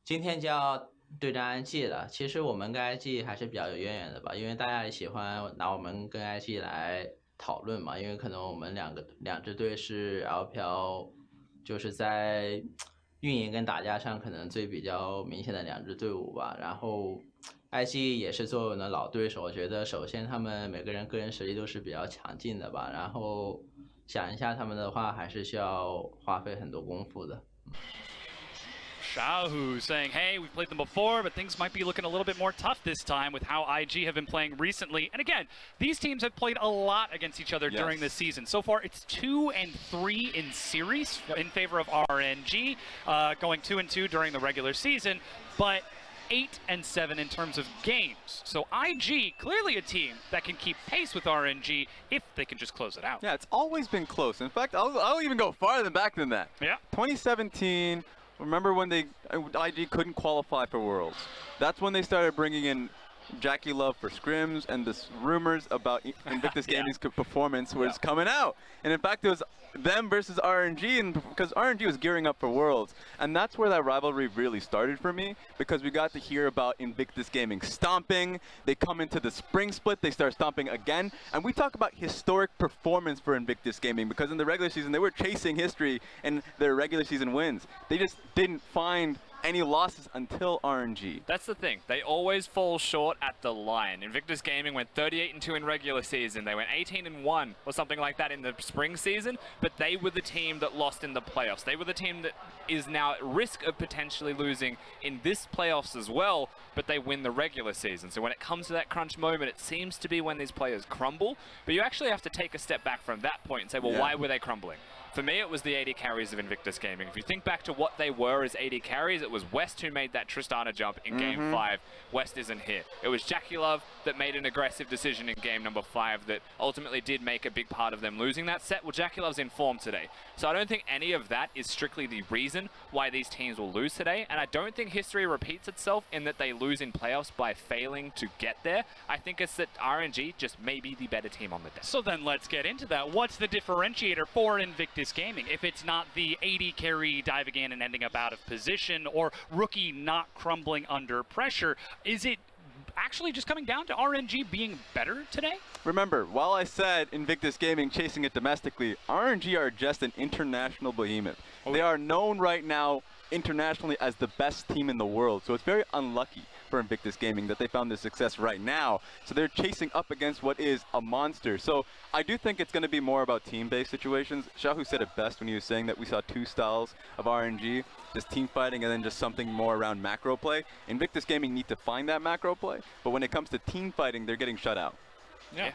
今天就要对战 RNG 了。其实我们跟 RNG 还是比较有渊源的吧，因为大家也喜欢拿我们跟 RNG 来讨论嘛。因为可能我们两支队是 LPL，就是在运营跟打架上可能最比较明显的两支队伍吧。然后 RNG 也是作为我们的老对手，我觉得首先他们每个人个人实力都是比较强劲的吧。然后想一下他们的话，还是需要花费很多功夫的。Xiaohu saying, hey, we've played them before, but things might be looking a little bit more tough this time with how IG have been playing recently. And again, these teams have played a lot against each other during this season. So far, it's 2-3 in series in favor of RNG, going 2-2 during the regular season, but 8-7 in terms of games. So IG, clearly a team that can keep pace with RNG if they can just close it out. Yeah, it's always been close. In fact, I'll even go farther back than that. Yeah. 2017, remember when IG couldn't qualify for Worlds? That's when they started bringing in Jackie Love for scrims, and the rumors about Invictus Gaming's performance was coming out. And in fact, it was them versus RNG, and because RNG was gearing up for Worlds. And that's where that rivalry really started for me, because we got to hear about Invictus Gaming stomping. They come into the spring split, they start stomping again. And we talk about historic performance for Invictus Gaming, because in the regular season, they were chasing history in their regular season wins. They just didn't find any losses until RNG. That's the thing. They always fall short at the line. Invictus Gaming went 38-2 in regular season. They went 18-1 or something like that in the spring season, but they were the team that lost in the playoffs. They were the team that is now at risk of potentially losing in this playoffs as well, but they win the regular season. So when it comes to that crunch moment, it seems to be when these players crumble, but you actually have to take a step back from that point and say, well, why were they crumbling? For me, it was the AD carries of Invictus Gaming. If you think back to what they were as AD carries, it was West who made that Tristana jump in Game 5. West isn't here. It was Jackie Love that made an aggressive decision in Game number 5 that ultimately did make a big part of them losing that set. Well, Jackie Love's in form today. So I don't think any of that is strictly the reason why these teams will lose today. And I don't think history repeats itself in that they lose in playoffs by failing to get there. I think it's that RNG just may be the better team on the day. So then let's get into that. What's the differentiator for Invictus Gaming? If it's not the AD carry diving in and ending up out of position, or rookie not crumbling under pressure, is it actually just coming down to RNG being better today? Remember, while I said Invictus Gaming chasing it domestically, RNG are just an international behemoth. They are known right now internationally as the best team in the world, so it's very unlucky for Invictus Gaming that they found this success right now. So they're chasing up against what is a monster. So I do think it's going to be more about team-based situations. Xiaohu said it best when he was saying that we saw two styles of RNG, just team fighting and then just something more around macro play. Invictus Gaming need to find that macro play, but when it comes to team fighting, they're getting shut out. Yeah.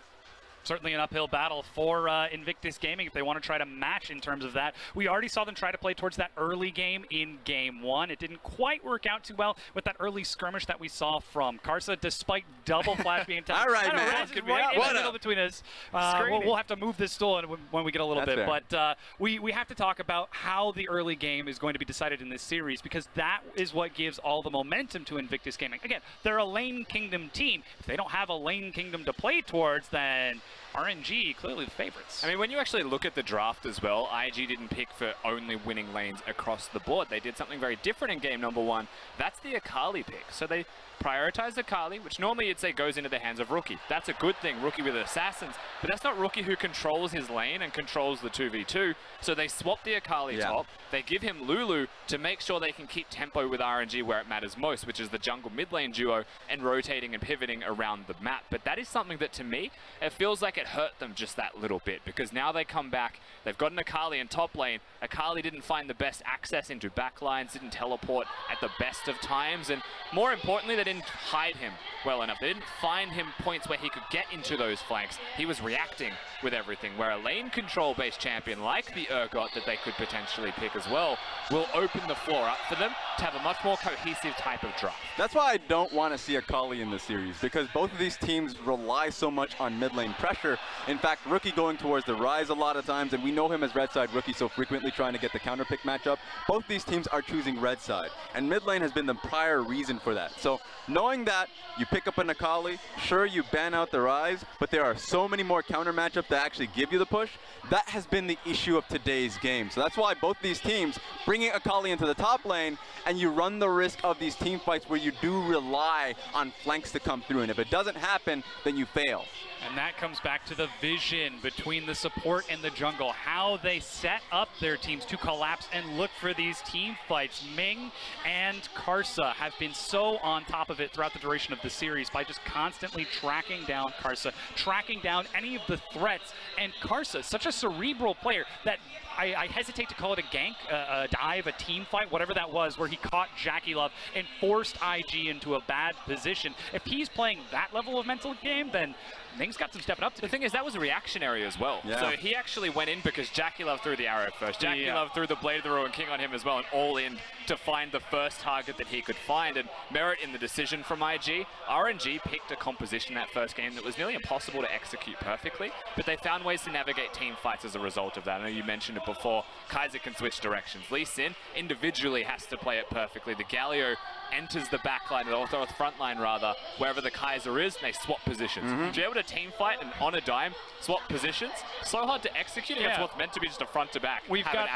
Certainly an uphill battle for Invictus Gaming if they want to try to match in terms of that. We already saw them try to play towards that early game in Game 1. It didn't quite work out too well with that early skirmish that we saw from Karsa, despite double flash being All right, man. Right in the middle between us. We'll have to move this stool when we get a little bit. Fair. But we have to talk about how the early game is going to be decided in this series, because that is what gives all the momentum to Invictus Gaming. Again, they're a lane kingdom team. If they don't have a lane kingdom to play towards, then RNG, clearly the favorites. I mean, when you actually look at the draft as well, IG didn't pick for only winning lanes across the board. They did something very different in game number 1. That's the Akali pick. So they prioritized Akali, which normally you'd say goes into the hands of Rookie. That's a good thing, Rookie with Assassins, but that's not Rookie who controls his lane and controls the 2v2. So they swap the Akali top. They give him Lulu to make sure they can keep tempo with RNG where it matters most, which is the jungle mid lane duo and rotating and pivoting around the map. But that is something that, to me, it feels like it hurt them just that little bit, because now they come back, they've got an Akali in top lane. Akali didn't find the best access into backlines, didn't teleport at the best of times, and more importantly, they didn't hide him well enough. They didn't find him points where he could get into those flanks. He was reacting with everything, where a lane control based champion like the Urgot that they could potentially pick as well will open the floor up for them to have a much more cohesive type of draft. That's why I don't want to see Akali in the series, because both of these teams rely so much on mid lane pressure. In fact, Rookie going towards the Rise a lot of times, and we know him as red side Rookie so frequently trying to get the counter pick matchup. Both these teams are choosing red side, and mid lane has been the prior reason for that. So knowing that, you pick up an Akali, sure, you ban out the Rise, but there are so many more counter matchups that actually give you the push. That has been the issue of today's game. So that's why both these teams bringing Akali into the top lane and you run the risk of these team fights where you do rely on flanks to come through, and if it doesn't happen, then you fail. And that comes back to the vision between the support and the jungle, how they set up their teams to collapse and look for these team fights. Ming and Karsa have been so on top of it throughout the duration of the series by just constantly tracking down Karsa, tracking down any of the threats. And Karsa, such a cerebral player that I hesitate to call it a gank, a dive, a team fight, whatever that was, where he caught Jackie Love and forced IG into a bad position. If he's playing that level of mental game, then Ming's got some stepping up to do. The thing is, that was reactionary as well. Yeah. So he actually went in because Jackie Love threw the arrow first. Jackie Love threw the Blade of the Ruined King on him as well, and all in to find the first target that he could find. And merit in the decision from IG. RNG picked a composition that first game that was nearly impossible to execute perfectly, but they found ways to navigate team fights as a result of that. I know you mentioned it before. Kaiser can switch directions. Lee Sin individually has to play it perfectly. The Galio enters the back line, or the front line rather, wherever the Kaiser is, and they swap positions. To be able to team fight and on a dime swap positions, so hard to execute against what's meant to be just a front to back. We've got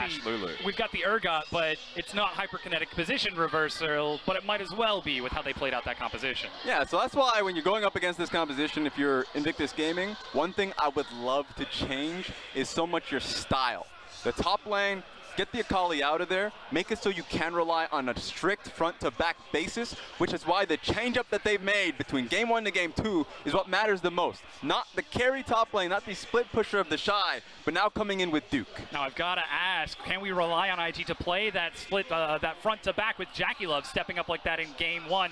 the Urgot, but it's not hyperkinetic position reversal, but it might as well be with how they played out that composition. Yeah, so that's why when you're going up against this composition, if you're Invictus Gaming, one thing I would love to change is so much your style. The top lane, get the Akali out of there, make it so you can rely on a strict front-to-back basis, which is why the change-up that they've made between Game 1 to Game 2 is what matters the most. Not the carry top lane, not the split pusher of the Shy, but now coming in with Duke. Now I've got to ask, can we rely on IG to play that split, that front-to-back with Jackie Love stepping up like that in Game 1?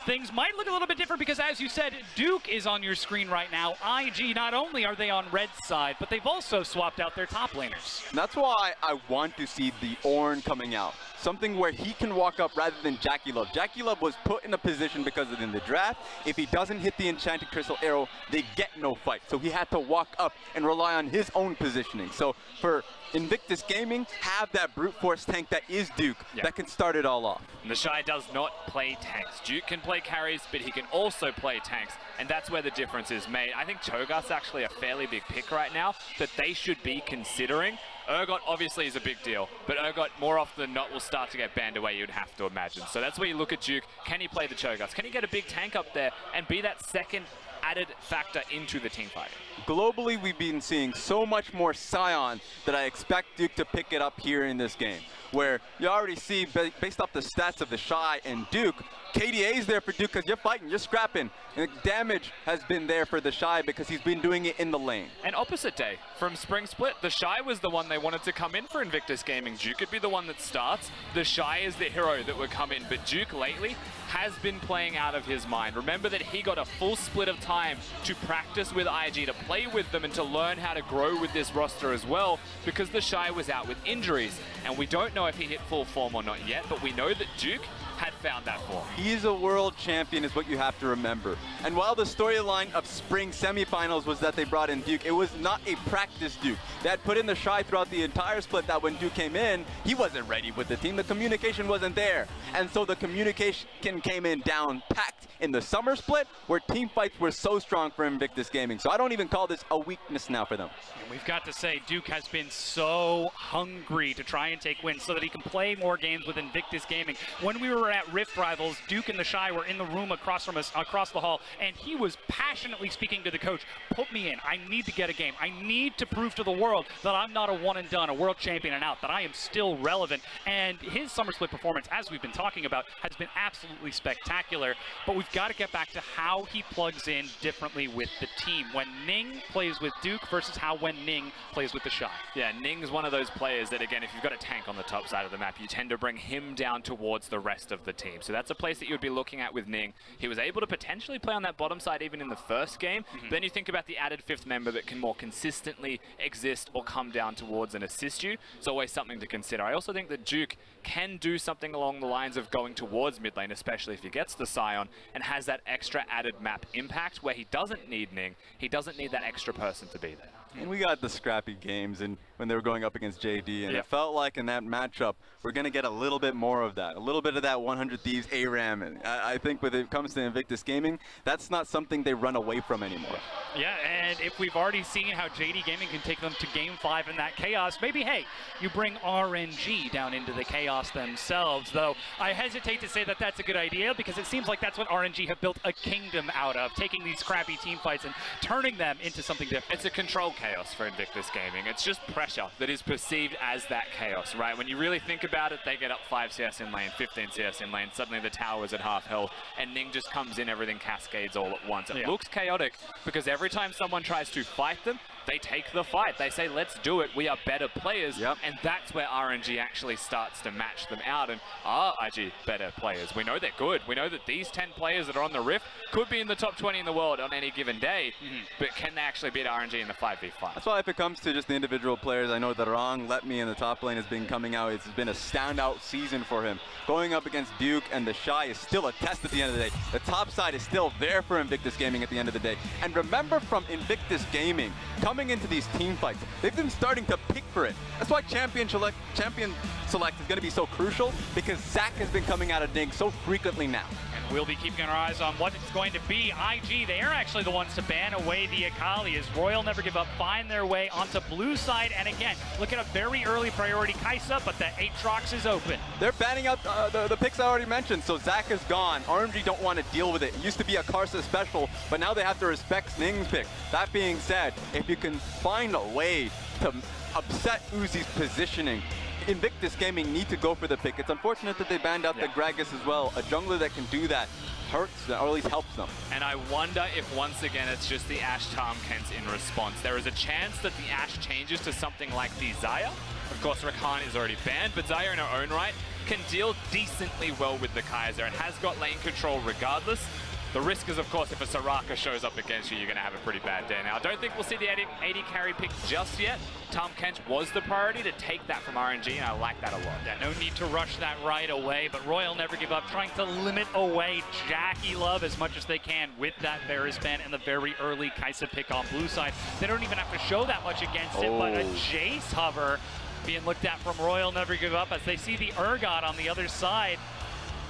Things might look a little bit different because, as you said, Duke is on your screen right now. IG, not only are they on Red's side, but they've also swapped out their top laners. And that's why I want to see the Ornn coming out. Something where he can walk up rather than Jackie Love. Jackie Love was put in a position because in the draft, if he doesn't hit the Enchanted Crystal Arrow, they get no fight. So he had to walk up and rely on his own positioning. So for Invictus Gaming, have that brute force tank that is Duke that can start it all off. And the Shy does not play tanks. Duke can play carries, but he can also play tanks, and that's where the difference is made. I think Cho'Gath's actually a fairly big pick right now that they should be considering. Urgot obviously is a big deal, but Urgot more often than not will start to get banned away, you'd have to imagine. So that's where you look at Duke. Can he play the Cho'Gaths? Can he get a big tank up there and be that second added factor into the team fight? Globally, we've been seeing so much more Sion that I expect Duke to pick it up here in this game, where you already see, based off the stats of the Shy and Duke, KDA's there for Duke because you're fighting, you're scrapping. And the damage has been there for the Shy because he's been doing it in the lane. And opposite day, from Spring Split, the Shy was the one they wanted to come in for Invictus Gaming. Duke could be the one that starts. The Shy is the hero that would come in, but Duke lately has been playing out of his mind. Remember that he got a full split of time to practice with IG, to play with them and to learn how to grow with this roster as well, because the Shy was out with injuries. And we don't know if he hit full form or not yet, but we know that Duke had found that form. He's a world champion is what you have to remember. And while the storyline of spring semifinals was that they brought in Duke, it was not a practice Duke. They had put in the Shy throughout the entire split that when Duke came in, he wasn't ready with the team. The communication wasn't there. And so the communication came in down packed in the summer split where team fights were so strong for Invictus Gaming. So I don't even call this a weakness now for them. And we've got to say, Duke has been so hungry to try and take wins so that he can play more games with Invictus Gaming. When we were at Rift Rivals, Duke and the Shy were in the room across from us, across the hall, and he was passionately speaking to the coach, put me in, I need to get a game. I need to prove to the world that I'm not a one and done, a world champion and out, that I am still relevant. And his summer split performance, as we've been talking about, has been absolutely spectacular, but we've got to get back to how he plugs in differently with the team when Ning plays with Duke versus how when Ning plays with the Shy. Yeah, Ning's one of those players that, again, if you've got a tank on the top side of the map, you tend to bring him down towards the rest of the team. So that's a place that you would be looking at with Ning. He was able to potentially play on that bottom side even in the first game. Then you think about the added fifth member that can more consistently exist or come down towards and assist you. It's always something to consider. I also think that Duke can do something along the lines of going towards mid lane, especially if he gets the Sion and has that extra added map impact where he doesn't need Ning. He doesn't need that extra person to be there. And we got the scrappy games and when they were going up against JD, and it felt like in that matchup, we're going to get a little bit more of that, a little bit of that 100 Thieves ARAM. And I think when it comes to Invictus Gaming, that's not something they run away from anymore. Yeah, and if we've already seen how JD Gaming can take them to Game 5 in that chaos, maybe, hey, you bring RNG down into the chaos themselves, though I hesitate to say that that's a good idea because it seems like that's what RNG have built a kingdom out of, taking these crappy team fights and turning them into something different. It's a control chaos for Invictus Gaming. It's just pressure that is perceived as that chaos, right? When you really think about it, they get up 5 CS in lane, 15 CS in lane, suddenly the tower's at half health, and Ning just comes in, everything cascades all at once. It looks chaotic because every time someone tries to fight them, they take the fight. They say, let's do it. We are better players. And that's where RNG actually starts to match them out. And are IG better players? We know they're good. We know that these 10 players that are on the Rift could be in the top 20 in the world on any given day. But can they actually beat RNG in the 5v5? That's why if it comes to just the individual players, I know that Rong, Let Me in the top lane has been coming out. It's been a standout season for him. Going up against Duke and the Shy is still a test at the end of the day. The top side is still there for Invictus Gaming at the end of the day. And remember from Invictus Gaming, coming into these team fights, they've been starting to pick for it. That's why Champion Select is going to be so crucial, because Zach has been coming out of Ning so frequently now. And we'll be keeping our eyes on what it's going to be. IG, they are actually the ones to ban away the Akali as Royal Never Give Up find their way onto blue side. And again, look at a very early priority Kai'Sa, but the Aatrox is open. They're banning out the picks I already mentioned, so Zach is gone. RNG don't want to deal with it. It used to be a Karsa special, but now they have to respect Ning's pick. That being said, if you can find a way to upset Uzi's positioning, Invictus Gaming need to go for the pick. It's unfortunate that they banned out the Gragas as well. A jungler that can do that hurts them, or at least helps them. And I wonder if once again it's just the Ashe Tahm-Kench in response. There is a chance that the Ashe changes to something like the Xayah. Of course, Rakan is already banned, but Xayah in her own right can deal decently well with the Kai'Sa and has got lane control regardless. The risk is, of course, if a Soraka shows up against you, you're going to have a pretty bad day. Now, I don't think we'll see the 80 carry pick just yet. Tahm-Kench was the priority to take that from RNG, and I like that a lot. Yeah, no need to rush that right away, but Royal Never Give Up trying to limit away JackeyLove as much as they can with that Varus ban and the very early Kai'Sa pick on blue side. They don't even have to show that much against it, but a Jace hover being looked at from Royal Never Give Up as they see the Urgot on the other side.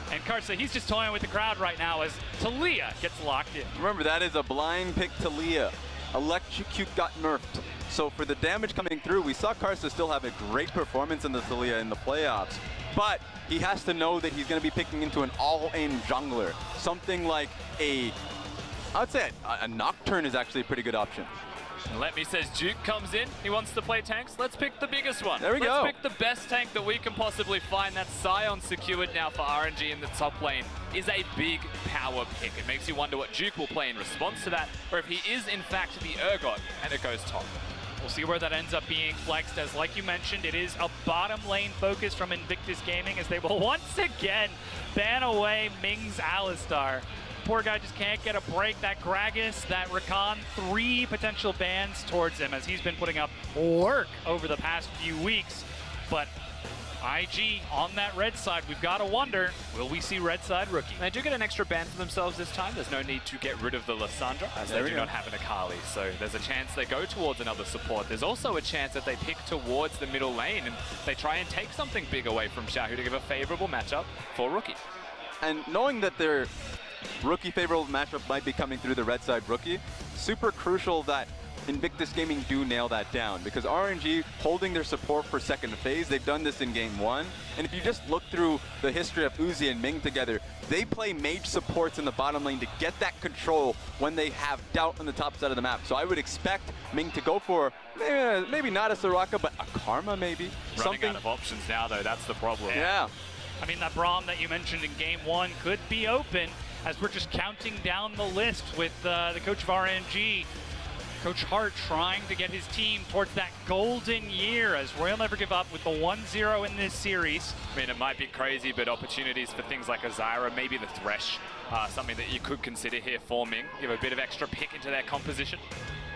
And Karsa, he's just toying with the crowd right now as Talia gets locked in. Remember, that is a blind pick Talia. Electrocute got nerfed. So for the damage coming through, we saw Karsa still have a great performance in the Talia in the playoffs. But he has to know that he's going to be picking into an all-in jungler. Something like I would say a Nocturne is actually a pretty good option. Let Me says Duke comes in. He wants to play tanks. Let's pick the biggest one. There we go. Let's pick the best tank that we can possibly find. That Sion secured now for RNG in the top lane is a big power pick. It makes you wonder what Duke will play in response to that, or if he is in fact the Urgot, and it goes top. We'll see where that ends up being flexed, as like you mentioned, it is a bottom lane focus from Invictus Gaming as they will once again ban away Ming's Alistar. Poor guy just can't get a break. That Gragas, that Rakan, 3 potential bans towards him as he's been putting up work over the past few weeks. But IG on that red side, we've got to wonder, will we see red side rookie? They do get an extra ban for themselves this time. There's no need to get rid of the Lissandra as they do not have an Akali. So there's a chance they go towards another support. There's also a chance that they pick towards the middle lane and they try and take something big away from Xiaohu to give a favorable matchup for rookie. And knowing that their rookie favorable matchup might be coming through the red side rookie, super crucial that Invictus Gaming do nail that down, because RNG holding their support for second phase, they've done this in game 1, and if you just look through the history of Uzi and Ming together, they play mage supports in the bottom lane to get that control when they have doubt on the top side of the map. So I would expect Ming to go for maybe not a Soraka, but a Karma maybe. Running out of options now though, that's the problem. Yeah. I mean, that Braum that you mentioned in game 1 could be open as we're just counting down the list with the coach of RNG, Coach Hart, trying to get his team towards that golden year as Royal Never Give Up with the 1-0 in this series. I mean, it might be crazy, but opportunities for things like a Zyra, maybe the Thresh, something that you could consider here forming. Give a bit of extra pick into their composition.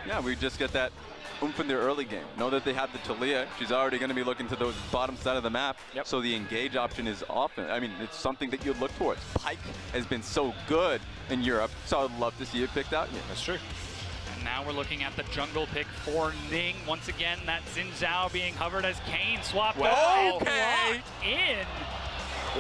Yeah, we just get that oomph in their early game. Know that they have the Talia. She's already going to be looking to those bottom side of the map. Yep. So the engage option is often, I mean, it's something that you look towards. Pyke has been so good in Europe, so I'd love to see it picked out. Yeah, that's true. Now we're looking at the jungle pick for Ning. Once again, that Xin Zhao being hovered as Kane swapped out. Okay. In.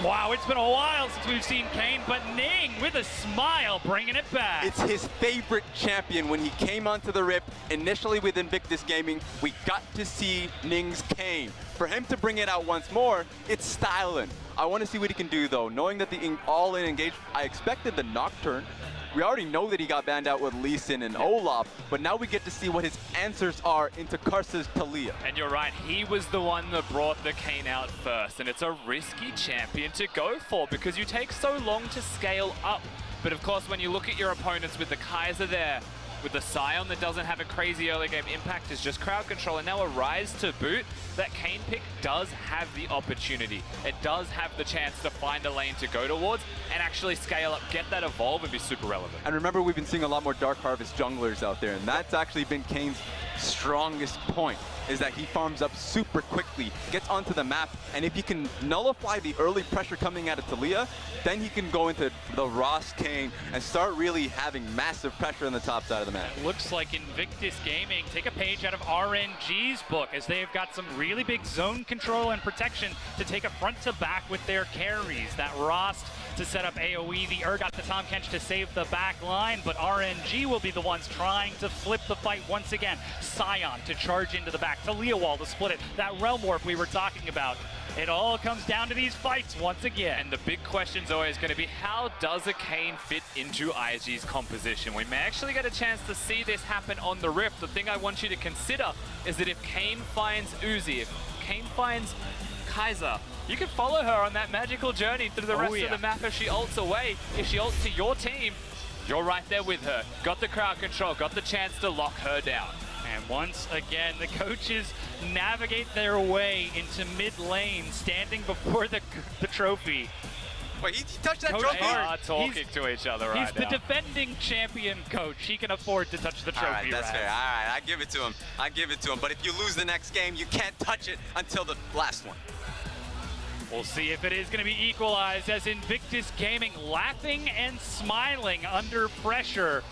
Wow, it's been a while since we've seen Kane, but Ning with a smile bringing it back. It's his favorite champion. When he came onto the Rift, initially with Invictus Gaming, we got to see Ning's Kane. For him to bring it out once more, it's styling. I want to see what he can do though. Knowing that the all-in engage, I expected the Nocturne. We already know that he got banned out with Lee Sin and Olaf, but now we get to see what his answers are into Karsa's Talia. And you're right, he was the one that brought the Kane out first, and it's a risky champion to go for because you take so long to scale up. But of course, when you look at your opponents with the Kaiser there, with the Scion that doesn't have a crazy early game impact, is just crowd control, and now a Rise to boot, that Kane pick does have the opportunity. It does have the chance to find a lane to go towards and actually scale up, get that evolve, and be super relevant. And remember, we've been seeing a lot more Dark Harvest junglers out there, and that's actually been Kane's strongest point, is that he farms up super quickly, gets onto the map, and if he can nullify the early pressure coming out of Talia, then he can go into the Ross Kane and start really having massive pressure on the top side of the map. It looks like Invictus Gaming take a page out of RNG's book, as they have got some really big zone control and protection to take a front to back with their carries. That Rost to set up AoE, the Urgot, the Tahm Kench to save the back line, but RNG will be the ones trying to flip the fight once again. Scion to charge into the back, Talia Wall to split it, that Realm Warp we were talking about. It all comes down to these fights once again. And the big question is always going to be, how does a Kane fit into IG's composition? We may actually get a chance to see this happen on the Rift. The thing I want you to consider is that if Kane finds Uzi, if Kane finds Kaiser, you can follow her on that magical journey through the rest of the map if she ults away. If she ults to your team, you're right there with her. Got the crowd control, got the chance to lock her down. And once again, the coaches navigate their way into mid lane, standing before the trophy. Wait, he touched that Coach trophy? Hart, Talking to each other right now. He's the defending champion coach. He can afford to touch the trophy. All right, that's Raz. fair. All right, I give it to him. I give it to him. But if you lose the next game, you can't touch it until the last one. We'll see if it is going to be equalized, as Invictus Gaming laughing and smiling under pressure.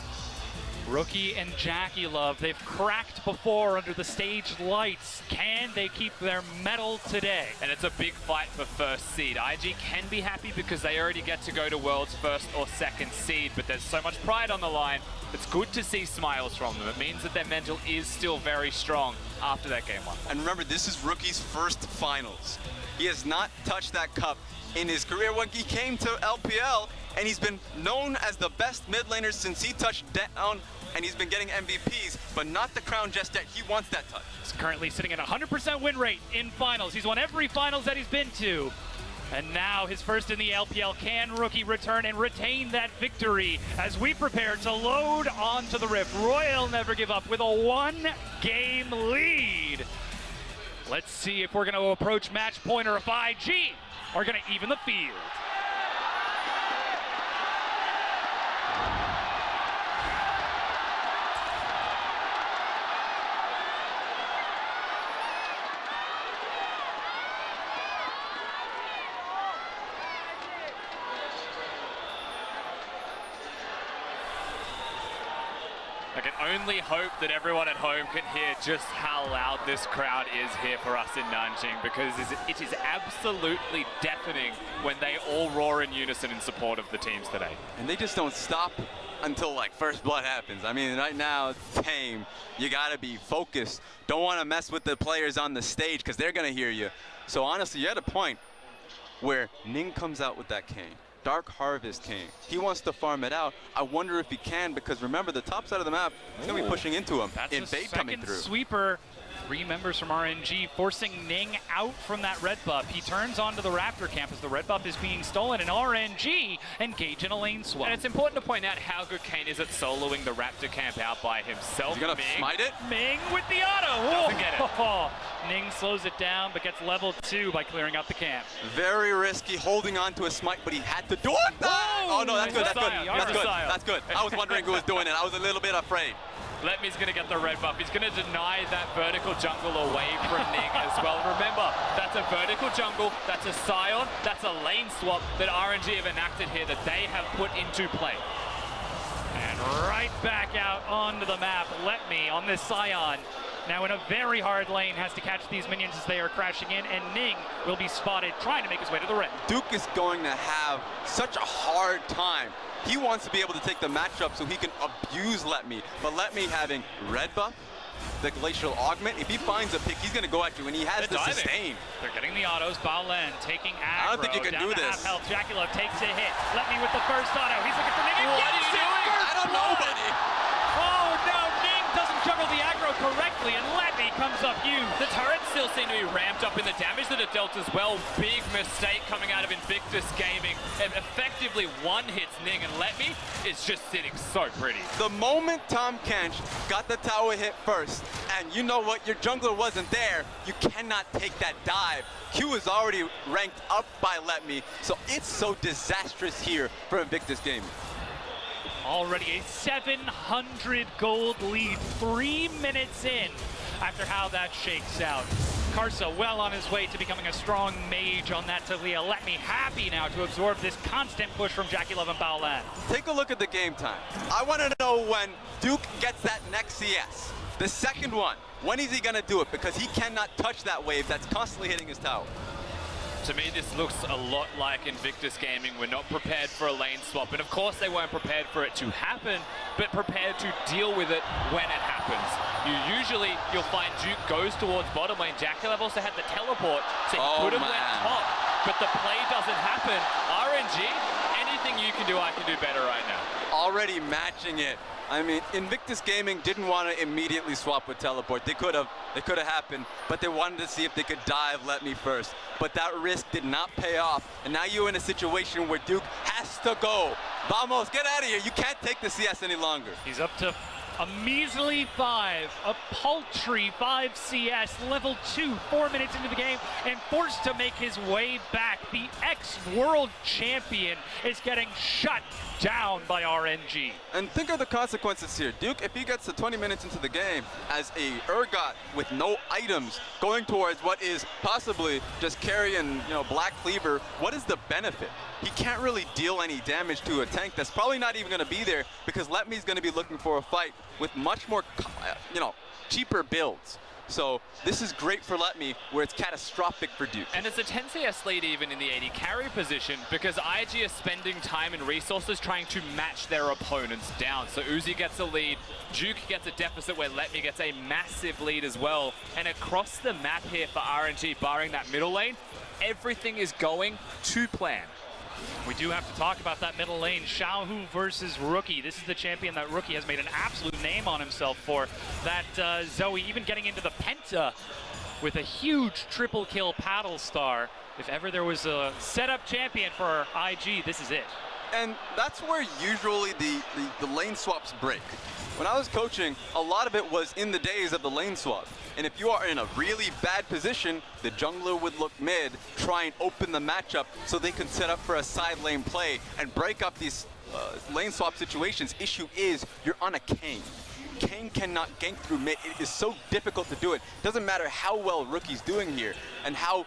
Rookie and Jackie Love, they've cracked before under the stage lights. Can they keep their medal today? And it's a big fight for first seed. IG can be happy because they already get to go to World's first or second seed, but there's so much pride on the line. It's good to see smiles from them. It means that their mental is still very strong after that game one. And remember, this is Rookie's first finals. He has not touched that cup in his career. When he came to LPL, and he's been known as the best mid laner since he touched down, and he's been getting MVPs, but not the crown just yet. He wants that touch. He's currently sitting at 100% win rate in finals. He's won every finals that he's been to. And now his first in the LPL. Can Rookie return and retain that victory as we prepare to load onto the Rift? Royal never give up with a 1-game lead. Let's see if we're going to approach match point or if IG are going to even the field. I can only hope that everyone at home can hear just how loud this crowd is here for us in Nanjing, because it is absolutely deafening when they all roar in unison in support of the teams today. And they just don't stop until like first blood happens. I mean, right now, tame. You gotta be focused. Don't want to mess with the players on the stage because they're gonna hear you. So honestly, you're at a point where Ning comes out with that Kane. Dark Harvest King. He wants to farm it out. I wonder if he can, because remember, the top side of the map is going to be pushing into him. That's Invade coming through. Sweeper. 3 members from RNG forcing Ning out from that red buff. He turns onto the Raptor camp as the red buff is being stolen, and RNG engage in a lane swap. And it's important to point out how good Kane is at soloing the Raptor camp out by himself. Is he going to smite it? Ming with the auto. Doesn't get it. Ning slows it down, but gets level 2 by clearing out the camp. Very risky, holding on to a smite, but he had to do it. Oh no, that's good, that's good, that's good, that's good. I was wondering who was doing it. I was a little bit afraid. Letmy's going to get the red buff. He's going to deny that vertical jungle away from Ning as well. Remember, that's a vertical jungle, that's a Scion, that's a lane swap that RNG have enacted here that they have put into play. And right back out onto the map. Let me on this Scion. Now in a very hard lane, has to catch these minions as they are crashing in, and Ning will be spotted trying to make his way to the red. Duke is going to have such a hard time. He wants to be able to take the matchup so he can abuse Let Me, but Let Me having red buff, the glacial augment, if he finds a pick, he's going to go at you, and he has the sustain. They're getting the autos. Baolen taking aggro. I don't think you can do this. Half health. Jackulov takes a hit. Let Me with the first auto. He's looking for Ning. What are you doing? I don't know, buddy. Oh no, Ning doesn't juggle the aggro correctly, and Let Me comes up huge. The turrets still seem to be ramped up in the damage that it dealt as well. Big mistake coming out of Invictus Gaming. It effectively one-hits Ning, and Let Me is just sitting so pretty. The moment Tom Kench got the tower hit first, and you know what, your jungler wasn't there, you cannot take that dive. Q is already ranked up by Let Me, so it's so disastrous here for Invictus Gaming. Already a 700 gold lead, 3 minutes in after how that shakes out. Karsa well on his way to becoming a strong mage on that Talia. Let Me happy now to absorb this constant push from Jackulov and Baolen. Take a look at the game time. I want to know when Duke gets that next CS. The second one, when is he going to do it? Because he cannot touch that wave that's constantly hitting his tower. To me, this looks a lot like Invictus Gaming. We're not prepared for a lane swap, and of course they weren't prepared for it to happen, but prepared to deal with it when it happens. You'll find Duke goes towards bottom lane. Jackulov also had the teleport, so he could have went top, but the play doesn't happen. RNG, anything you can do, I can do better right now. Already matching it. I mean, Invictus Gaming didn't want to immediately swap with teleport. They could have happened, but they wanted to see if they could dive Let Me first. But that risk did not pay off, and now you're in a situation where Duke has to go. Vamos, get out of here. You can't take the CS any longer. He's up to a measly 5, a paltry 5 CS, level 2, 4 minutes into the game, and forced to make his way back. The ex-world champion is getting shut down by RNG. And think of the consequences here. Duke, if he gets to 20 minutes into the game as a Urgot with no items going towards what is possibly just carry and Black Cleaver, what is the benefit? He can't really deal any damage to a tank that's probably not even going to be there, because Let Me's going to be looking for a fight with much more, cheaper builds. So this is great for Let Me, where it's catastrophic for Duke. And it's a 10 CS lead even in the AD carry position, because IG is spending time and resources trying to match their opponents down. So Uzi gets a lead, Duke gets a deficit where Let Me gets a massive lead as well. And across the map here for RNG, barring that middle lane, everything is going to plan. We do have to talk about that middle lane. Xiaohu versus Rookie. This is the champion that Rookie has made an absolute name on himself for. That Zoe even getting into the Penta with a huge triple kill paddle star. If ever there was a setup champion for IG, this is it. And that's where usually the lane swaps break. When I was coaching, a lot of it was in the days of the lane swap. And if you are in a really bad position, the jungler would look mid, try and open the matchup so they can set up for a side lane play and break up these lane swap situations. Issue is, you're on a Kane. Kane cannot gank through mid. It is so difficult to do it. Doesn't matter how well Rookie's doing here and how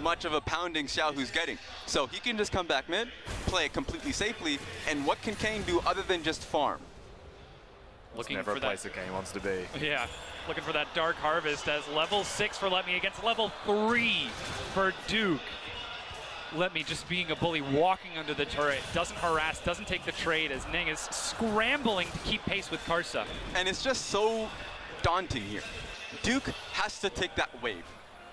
much of a pounding Xiaohu's getting. So he can just come back mid, play it completely safely, and what can Kane do other than just farm? Looking never for a place that Kane wants to be. Yeah, looking for that Dark Harvest as level 6 for Let Me against level 3 for Duke. Let Me just being a bully, walking under the turret, doesn't harass, doesn't take the trade as Ning is scrambling to keep pace with Karsa. And it's just so daunting here. Duke has to take that wave.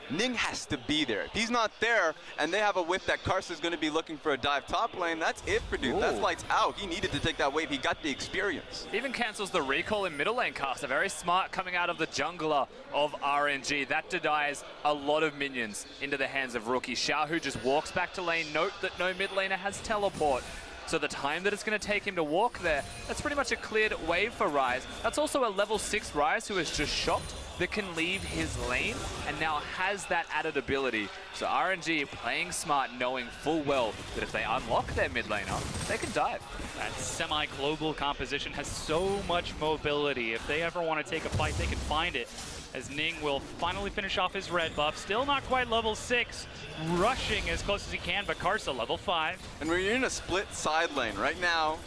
Ning has to be there. If he's not there and they have a whiff that Karsa's going to be looking for a dive top lane, that's it for Duke. That's lights out. He needed to take that wave. He got the experience. Even cancels the recall in middle lane, Karsa. Very smart coming out of the jungler of RNG. That denies a lot of minions into the hands of Rookie. Xiaohu just walks back to lane. Note that no mid laner has teleport. So the time that it's going to take him to walk there, that's pretty much a cleared wave for Ryze. That's also a level 6 Ryze who is just shocked that can leave his lane and now has that added ability. So RNG playing smart, knowing full well that if they unlock their mid laner, they can dive. That semi-global composition has so much mobility. If they ever want to take a fight, they can find it. As Ning will finally finish off his red buff. Still not quite level 6, rushing as close as he can, but Karsa level 5. And when you're in a split side lane right now,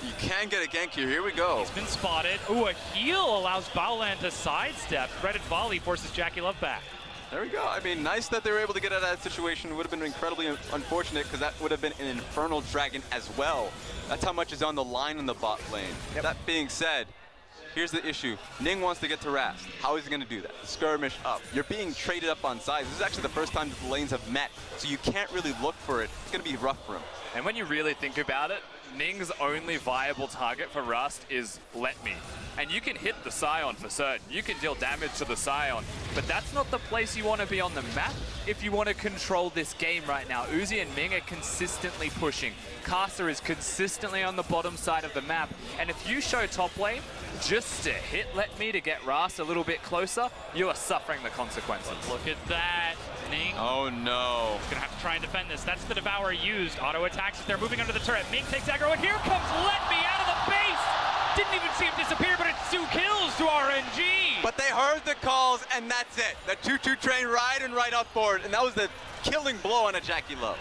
You can get a gank here. Here we go. He's been spotted. Ooh, a heal allows Baolan to sidestep. Threaded volley forces Jackie Love back. There we go. I mean, nice that they were able to get out of that situation. It would have been incredibly unfortunate because that would have been an Infernal Dragon as well. That's how much is on the line in the bot lane. Yep. That being said, here's the issue. Ning wants to get to Rast. How is he going to do that? Skirmish up. You're being traded up on sides. This is actually the first time that the lanes have met, so you can't really look for it. It's going to be rough for him. And when you really think about it, Ning's only viable target for Rust is Let Me. And you can hit the Scion for certain. You can deal damage to the Scion, but that's not the place you want to be on the map if you want to control this game right now. Uzi and Ming are consistently pushing. Caster is consistently on the bottom side of the map. And if you show top lane just to hit Let Me to get Rast a little bit closer, you are suffering the consequences. Look at that. Ning. Oh no. Gonna have to try and defend this. That's the Devourer used. Auto attacks if they're moving under the turret. Ming takes aggro, and here comes Let Me out of the base! Didn't even see him disappear, but it's 2 kills to RNG! But they heard the calls, and that's it. The 2-2 train riding right up board, and that was the killing blow on a Jackie Love.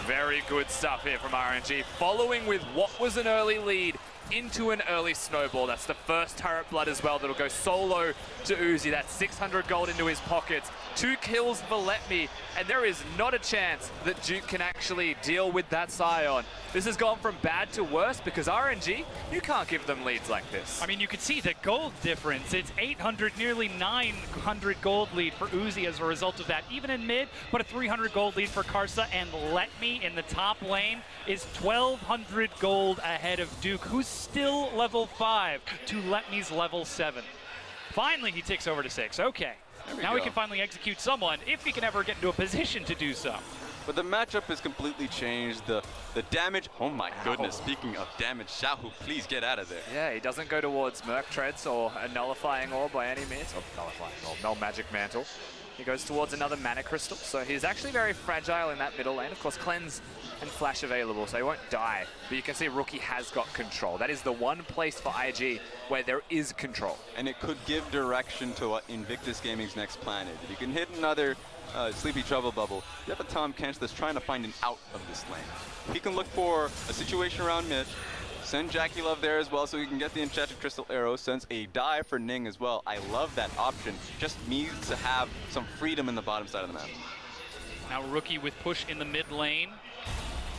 Very good stuff here from RNG, following with what was an early lead into an early snowball. That's the first turret blood as well that'll go solo to Uzi. That's 600 gold into his pockets. 2 kills for Let Me, and there is not a chance that Duke can actually deal with that Scion. This has gone from bad to worse because RNG, you can't give them leads like this. I mean, you could see the gold difference. It's 800, nearly 900 gold lead for Uzi as a result of that, even in mid, but a 300 gold lead for Karsa, and Let Me in the top lane is 1,200 gold ahead of Duke, who's still level 5 to Let Me's level 7. Finally, he ticks over to 6. Okay. Now he can finally execute someone, if he can ever get into a position to do so. But the matchup has completely changed. The damage, oh my goodness, speaking of damage, Xiaohu, please get out of there. Yeah, he doesn't go towards Merc Treads or a Nullifying Orb by any means. Oh, Nullifying Orb, Null Magic Mantle. He goes towards another Mana Crystal, so he's actually very fragile in that middle lane. Of course, Cleanse and Flash available, so he won't die. But you can see Rookie has got control. That is the one place for IG where there is control. And it could give direction to what Invictus Gaming's next plan is. If you can hit another Sleepy Trouble Bubble, you have a Tom Kench that's trying to find an out of this lane. He can look for a situation around mid, send Jackie Love there as well so he can get the Enchanted Crystal Arrow, sends a dive for Ning as well. I love that option. Just needs to have some freedom in the bottom side of the map. Now Rookie with push in the mid lane.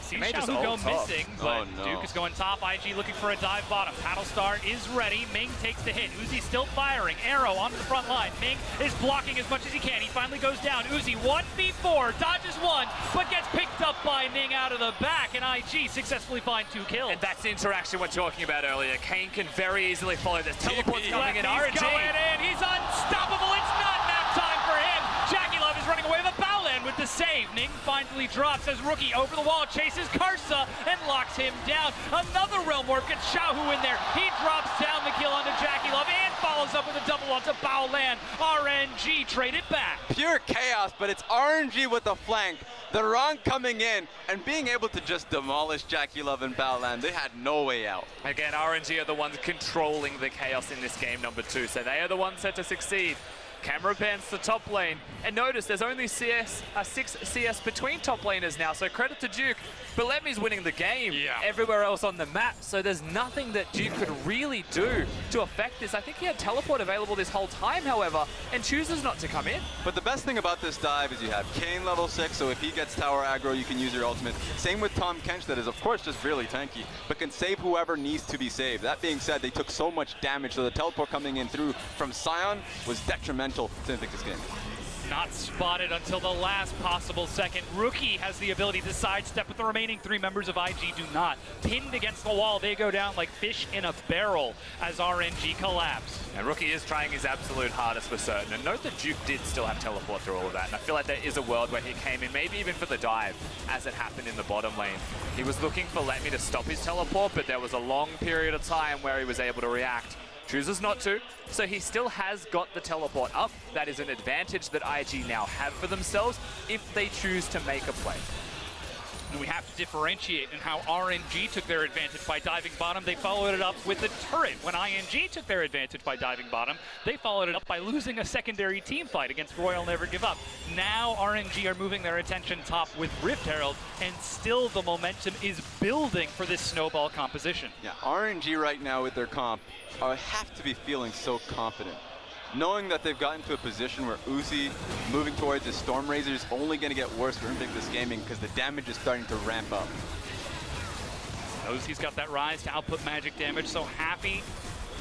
See just Xiaohu go ult top. missing, but Oh, no. Duke is going top. IG looking for a dive bottom. Paddlestar is ready. Ming takes the hit. Uzi still firing. Arrow onto the front line. Ming is blocking as much as he can. He finally goes down. Uzi 1v4, dodges one, but gets picked up by Ning out of the back, and IG successfully find 2 kills. And that's the interaction we're talking about earlier. Kane can very easily follow this. Teleport's coming in. He's RNG. going in. He's unstoppable. It's not nap time for him. Jackie Love is running away with Baolan with the save. Ning finally drops as Rookie over the wall, chases Karsa and locks him down. Another Realm Warp gets Xiaohu in there. He drops down the kill onto Jackie Love and follows up with a double onto Baolan. RNG traded back. Pure chaos, but it's RNG with the flank. The Ron coming in and being able to just demolish Jackie Love and Baolan. They had no way out. Again, RNG are the ones controlling the chaos in this game number 2, so they are the ones set to succeed. Camera pans to top lane, and notice there's only 6 CS between top laners now, so credit to Duke, but Let Me's winning the game everywhere else on the map, so there's nothing that Duke could really do to affect this. I think he had teleport available this whole time, however, and chooses not to come in. But the best thing about this dive is you have Kane level 6, so if he gets tower aggro, you can use your ultimate. Same with Tom Kench, that is of course just really tanky, but can save whoever needs to be saved. That being said, they took so much damage, so the teleport coming in through from Scion was detrimental to Invictus Gaming. Not spotted until the last possible second. Rookie has the ability to sidestep, but the remaining 3 members of IG do not. Pinned against the wall, they go down like fish in a barrel as RNG collapse. And Rookie is trying his absolute hardest for certain. And note that Duke did still have teleport through all of that. And I feel like there is a world where he came in, maybe even for the dive, as it happened in the bottom lane. He was looking for Let Me to stop his teleport, but there was a long period of time where he was able to react. Chooses not to, so he still has got the teleport up. That is an advantage that IG now have for themselves if they choose to make a play. And we have to differentiate in how RNG took their advantage by diving bottom. They followed it up with the turret. When ING took their advantage by diving bottom, they followed it up by losing a secondary team fight against Royal Never Give Up. Now RNG are moving their attention top with Rift Herald, and still the momentum is building for this snowball composition. Yeah, RNG right now with their comp have to be feeling so confident, knowing that they've gotten to a position where Uzi moving towards his Stormrazor is only going to get worse for Invictus Gaming because the damage is starting to ramp up. Uzi's got that rise to output magic damage, so happy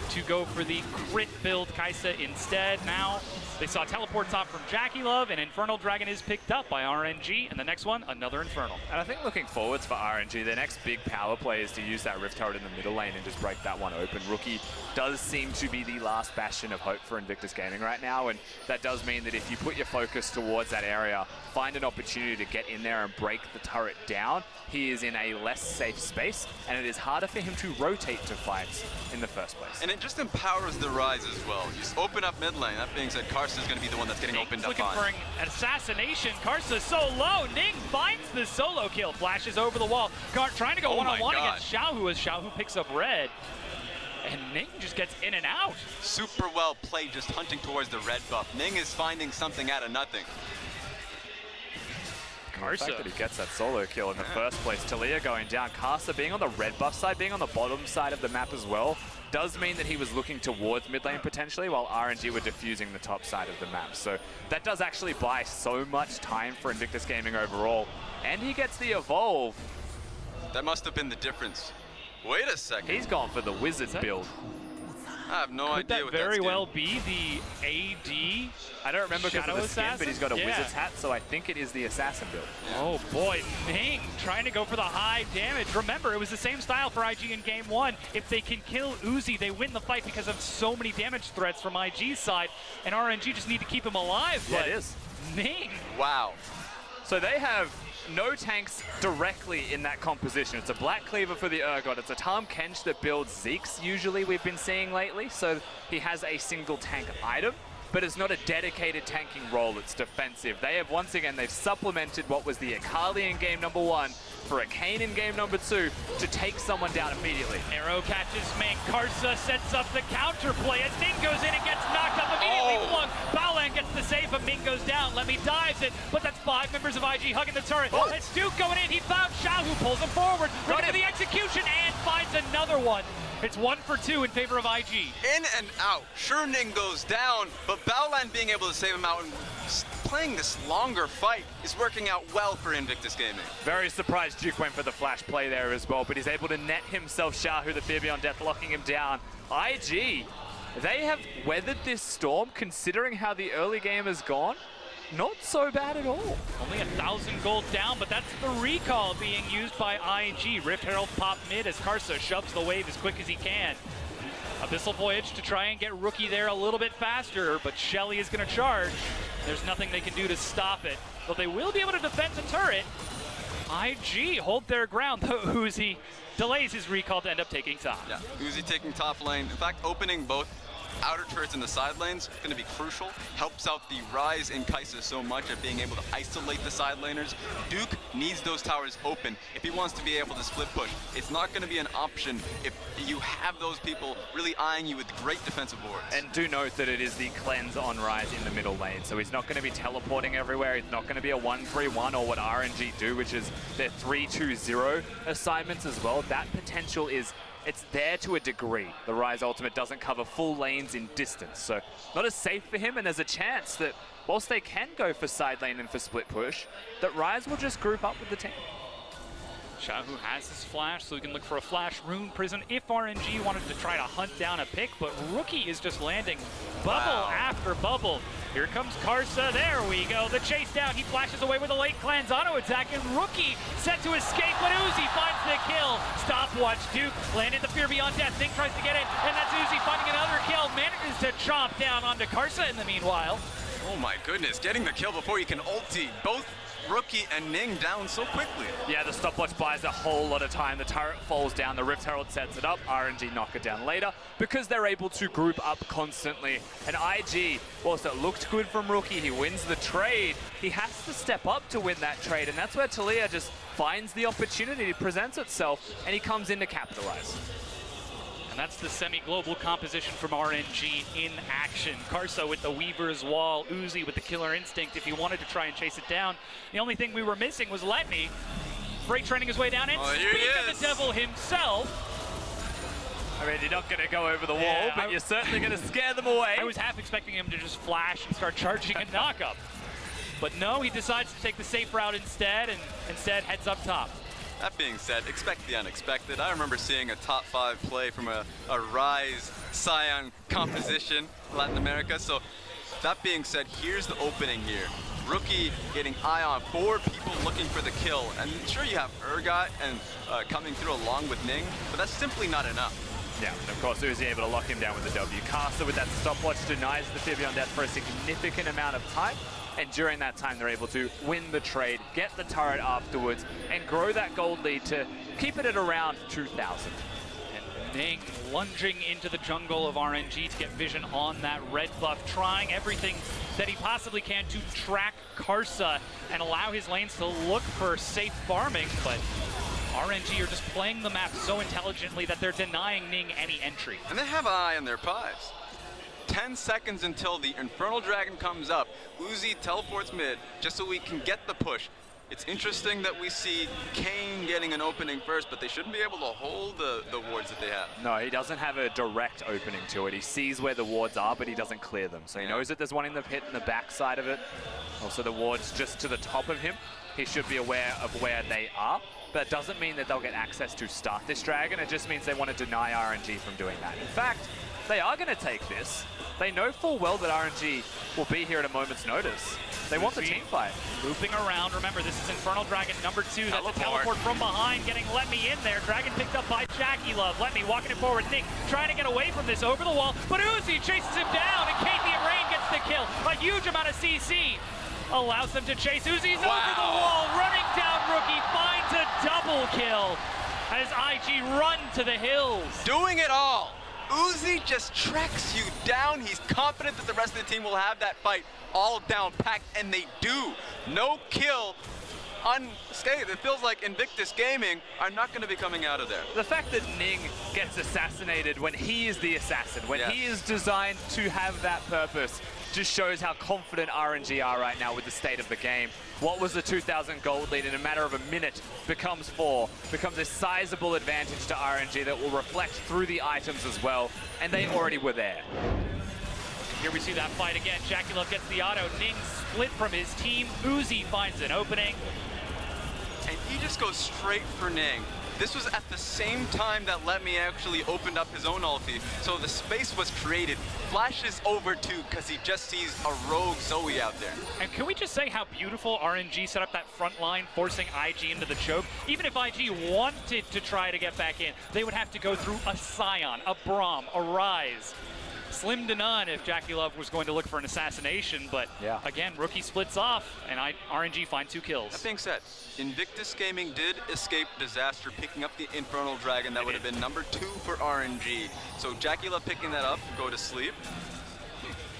to go for the crit build Kai'Sa instead. Now they saw teleport top from Jackie Love, and Infernal Dragon is picked up by RNG, and the next one, another Infernal. And I think looking forwards for RNG, their next big power play is to use that Rift Herald in the middle lane and just break that one open. Rookie does seem to be the last bastion of hope for Invictus Gaming right now, and that does mean that if you put your focus towards that area, find an opportunity to get in there and break the turret down, he is in a less safe space, and it is harder for him to rotate to fights in the first place. And it just empowers the Rise as well. You just open up mid lane. That being said, Karsa is going to be the one that's getting opened up looking on. for an assassination. Karsa so low. Ning finds the solo kill. Flashes over the wall. Trying to go one-on-one against Xiaohu as Xiaohu picks up red. And Ning just gets in and out. Super well played, just hunting towards the red buff. Ning is finding something out of nothing. The fact that he gets that solo kill in the first place, Talia going down, Karsa being on the red buff side, being on the bottom side of the map as well, does mean that he was looking towards mid lane potentially, while RNG were diffusing the top side of the map. So that does actually buy so much time for Invictus Gaming overall. And he gets the evolve. That must have been the difference. Wait a second. He's gone for the wizard build. I have no Could idea that what very that's well be the AD? I don't remember because of the skin, Assassin? but he's got a Yeah. wizard's hat, so I think it is the assassin build. Oh boy, Ning trying to go for the high damage. Remember, it was the same style for IG in game one. If they can kill Uzi, they win the fight because of so many damage threats from IG's side, and RNG just need to keep him alive. Yeah, But it is. Ning, Wow. So they have no tanks directly in that composition. It's a Black Cleaver for the Urgot. It's a Tahm Kench that builds Zeke's usually we've been seeing lately. So he has a single tank item, but it's not a dedicated tanking role. It's defensive. They have, once again, they've supplemented what was the Akali in game number one for a Kayn in game number two to take someone down immediately. arrow catches Ming. Karsa sets up the counter play as Ning goes in and gets knocked up immediately. Flung. Baolan gets the save, but Ming goes down. Lemmy dives it, but that's 5 members of IG hugging the turret. It's Duke going in. He found Xiao, who pulls him forward. Ready for the execution and finds another one. It's 1 for 2 in favor of IG. In and out. Sure, Ning goes down, but Baolan being able to save him out and playing this longer fight is working out well for Invictus Gaming. Very surprised Duke went for the flash play there as well, but he's able to net himself Xiaohu, the Fear Beyond Death, locking him down. IG, they have weathered this storm considering how the early game has gone. Not so bad at all. Only 1,000 gold down, but that's the recall being used by IG. Rift Herald pop mid as Karsa shoves the wave as quick as he can. Abyssal Voyage to try and get Rookie there a little bit faster, but Shelly is going to charge. There's nothing they can do to stop it, but they will be able to defend the turret. IG hold their ground, though Uzi delays his recall to end up taking top. Yeah, Uzi taking top lane. In fact, opening both outer turrets in the side lanes is going to be crucial. Helps out the Rise in Kai'Sa so much at being able to isolate the side laners. Duke needs those towers open if he wants to be able to split push. It's not going to be an option if you have those people really eyeing you with great defensive boards. And do note that it is the cleanse on Rise in the middle lane, so he's not going to be teleporting everywhere. It's not going to be a 1-3-1 or what RNG do, which is their 3-2-0 assignments as well. That potential is, it's there to a degree. The Rise ultimate doesn't cover full lanes in distance, so not as safe for him, and there's a chance that whilst they can go for side lane and for split push, that Rise will just group up with the team. Xiaohu has his flash, so he can look for a flash rune prison if RNG wanted to try to hunt down a pick, but Rookie is just landing bubble after bubble. Here comes Karsa, there we go, the chase down, he flashes away with a late cleanse auto attack, and Rookie set to escape, but Uzi finds the kill. Stopwatch, Duke landed the Fear Beyond Death, Ning tries to get it, and that's Uzi finding another kill, manages to chomp down onto Karsa in the meanwhile. Oh my goodness, getting the kill before you can ulti. Both Rookie and Ning down so quickly. Yeah, the stopwatch buys a whole lot of time. The turret falls down, the Rift Herald sets it up, RNG knock it down later because they're able to group up constantly. And IG, whilst it looked good from Rookie, he wins the trade. He has to step up to win that trade, and that's where Talia just finds the opportunity, presents itself, and he comes in to capitalize. And that's the semi-global composition from RNG in action. Karsa with the Weaver's Wall, Uzi with the Killer Instinct if he wanted to try and chase it down. The only thing we were missing was Letme. Freight training his way down, and speak of the devil himself. I mean, you're not going to go over the wall, Yeah, but you're certainly going to scare them away. I was half expecting him to just flash and start charging a knock-up. But no, he decides to take the safe route instead, and instead heads up top. That being said, expect the unexpected. I remember seeing a top 5 play from a Rise Scion composition, Latin America. So that being said, here's the opening here. Rookie getting eye on 4 people looking for the kill. And sure, you have Urgot and coming through along with Ning, but that's simply not enough. Yeah, and of course, Uzi able to lock him down with the W. Caster with that stopwatch denies the Fibion death for a significant amount of time. And during that time, they're able to win the trade, get the turret afterwards, and grow that gold lead to keep it at around 2,000. And Ning lunging into the jungle of RNG to get vision on that red buff, trying everything that he possibly can to track Karsa and allow his lanes to look for safe farming, but RNG are just playing the map so intelligently that they're denying Ning any entry. And they have an eye on their pies. 10 seconds until the Infernal Dragon comes up. Uzi teleports mid just so we can get the push. It's interesting that we see Kane getting an opening first, but they shouldn't be able to hold the wards that they have. No, he doesn't have a direct opening to it. He sees where the wards are, but he doesn't clear them. So he knows that there's one in the pit in the back side of it. Also the wards just to the top of him. He should be aware of where they are. But it doesn't mean that they'll get access to start this dragon. It just means they want to deny RNG from doing that. In fact, they are going to take this. They know full well that RNG will be here at a moment's notice. They want the team fight. Looping around. Remember, this is Infernal Dragon number 2. That's a teleport from behind, getting Letme in there. Dragon picked up by Jackie Love. Letme walking it forward. Nick trying to get away from this over the wall, but Uzi chases him down, and Kathian Rain gets the kill. A huge amount of CC allows them to chase. Uzi's over the wall, running down Rookie, finds a double kill as IG run to the hills. Doing it all. Uzi just tracks you down. He's confident that the rest of the team will have that fight all down packed, and they do. No kill unscathed. It feels like Invictus Gaming are not going to be coming out of there. The fact that Ning gets assassinated when he is the assassin, when he is designed to have that purpose, just shows how confident RNG are right now with the state of the game. What was the 2,000 gold lead in a matter of a minute becomes 4, becomes a sizable advantage to RNG that will reflect through the items as well, and they already were there. Here we see that fight again. Jackie Love gets the auto. Ning split from his team. Uzi finds an opening. And he just goes straight for Ning. This was at the same time that Letme actually opened up his own ulti, so the space was created. Flashes over too, because he just sees a rogue Zoe out there. And can we just say how beautiful RNG set up that front line, forcing IG into the choke? Even if IG wanted to try to get back in, they would have to go through a Scion, a Braum, a Rise. Slim to none if Jackie Love was going to look for an assassination, but again, Rookie splits off, and RNG find 2 kills. That being said, Invictus Gaming did escape disaster, picking up the Infernal Dragon. That would have been number 2 for RNG. So Jackie Love picking that up, go to sleep.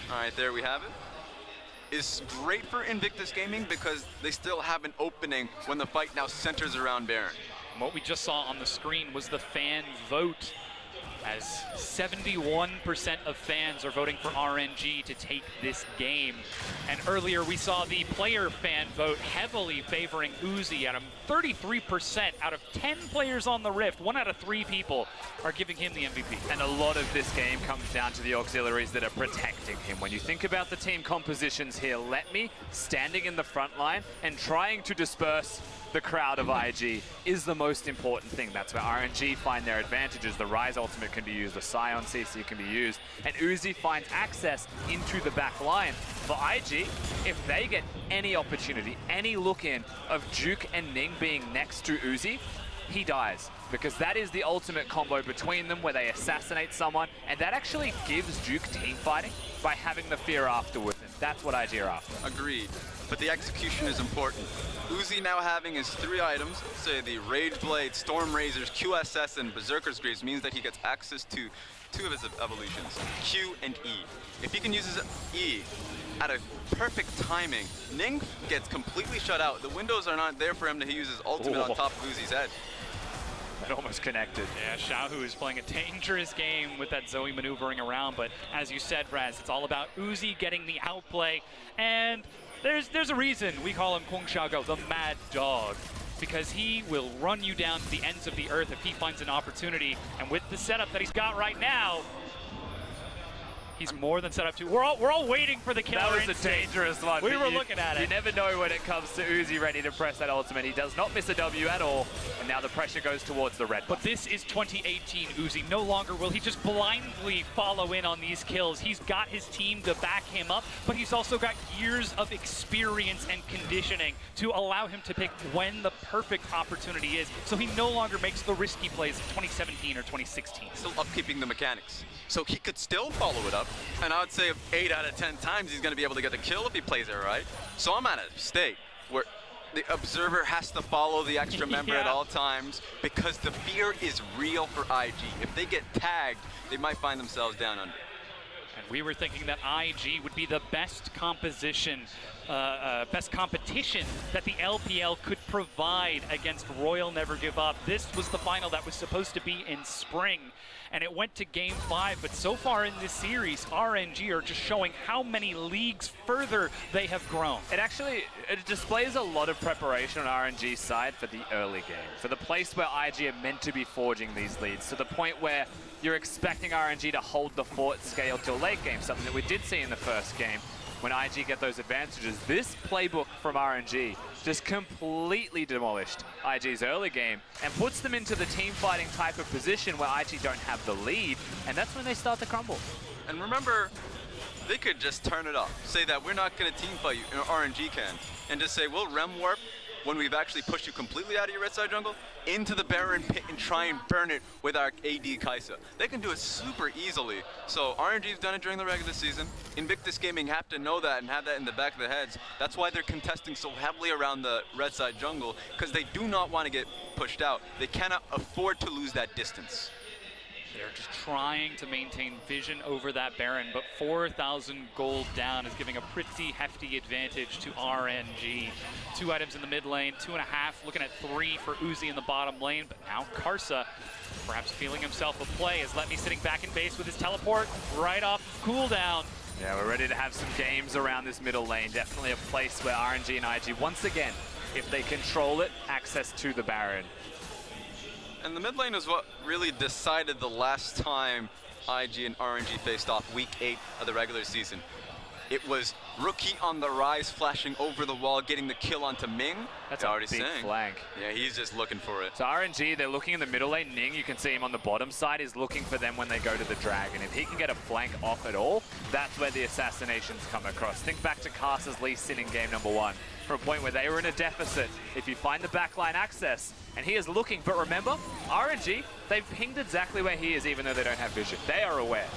All right, there we have it. Is great for Invictus Gaming because they still have an opening when the fight now centers around Baron. What we just saw on the screen was the fan vote, as 71% of fans are voting for RNG to take this game. And earlier we saw the player fan vote heavily favoring Uzi at 33% out of 10 players on the Rift. 1 out of 3 people are giving him the MVP. And a lot of this game comes down to the auxiliaries that are protecting him. When you think about the team compositions here, Letme standing in the front line and trying to disperse the crowd of IG is the most important thing. That's where RNG find their advantages. The Rise ultimate can be used, the Scion CC can be used, and Uzi finds access into the back line. For IG, if they get any opportunity, any look in of Duke and Ning being next to Uzi, he dies. Because that is the ultimate combo between them where they assassinate someone, and that actually gives Duke team fighting by having the fear afterwards. And that's what IG are after. Agreed. but the execution is important. Uzi now having his 3 items, say the Rage Blade, Storm Razors, QSS, and Berserker's Greaves, means that he gets access to 2 of his evolutions, Q and E. If he can use his E at a perfect timing, Ning gets completely shut out. The windows are not there for him to use his ultimate on top of Uzi's head. That almost connected. Yeah, Xiaohu is playing a dangerous game with that Zoe maneuvering around, but as you said, Raz, it's all about Uzi getting the outplay, and there's a reason we call him Kung Xiaogao, the mad dog, because he will run you down to the ends of the earth if he finds an opportunity, and with the setup that he's got right now, he's more than set up to. We're all waiting for the killer That was a dangerous one. We were looking at it. You never know when it comes to Uzi ready to press that ultimate. He does not miss a W at all, and now the pressure goes towards the red. But this is 2018 Uzi. No longer will he just blindly follow in on these kills. He's got his team to back him up, but he's also got years of experience and conditioning to allow him to pick when the perfect opportunity is. So he no longer makes the risky plays of 2017 or 2016. Still upkeeping the mechanics. So he could still follow it up, and I would say 8 out of 10 times he's going to be able to get the kill if he plays it right. So I'm at a state where the observer has to follow the extra member at all times because the fear is real for IG. If they get tagged, they might find themselves down under. And we were thinking that IG would be the best composition, best competition that the LPL could provide against Royal Never Give Up. This was the final that was supposed to be in spring, and it went to Game 5, but so far in this series, RNG are just showing how many leagues further they have grown. It displays a lot of preparation on RNG's side for the early game, for the place where IG are meant to be forging these leads, to the point where you're expecting RNG to hold the fort scale till late game, something that we did see in the first game when IG get those advantages. This playbook from RNG just completely demolished IG's early game and puts them into the team fighting type of position where IG don't have the lead, and that's when they start to crumble. And remember, they could just turn it off. Say that we're not going to team fight you, RNG can, and just say we'll Rem Warp when we've actually pushed you completely out of your red side jungle into the Baron pit and try and burn it with our AD Kai'Sa. They can do it super easily. So RNG's done it during the regular season. Invictus Gaming have to know that and have that in the back of their heads. That's why they're contesting so heavily around the red side jungle, because they do not want to get pushed out. They cannot afford to lose that distance. They're just trying to maintain vision over that Baron, but 4,000 gold down is giving a pretty hefty advantage to RNG. 2 items in the mid lane, 2.5, looking at 3 for Uzi in the bottom lane, but now Karsa, perhaps feeling himself a play, is Letme sitting back in base with his teleport right off cooldown. Yeah, we're ready to have some games around this middle lane. Definitely a place where RNG and IG, once again, if they control it, access to the Baron. And the mid lane is what really decided the last time IG and RNG faced off week 8 of the regular season. It was Rookie on the rise, flashing over the wall, getting the kill onto Ming. That's a big flank. Yeah, he's just looking for it. So RNG, they're looking in the middle lane. Ning, you can see him on the bottom side, is looking for them when they go to the Dragon. If he can get a flank off at all, that's where the assassinations come across. Think back to Karsa's Lee Sin in game number 1. For a point where they were in a deficit. If you find the backline access, and he is looking, but remember, RNG, they've pinged exactly where he is even though they don't have vision. They are aware.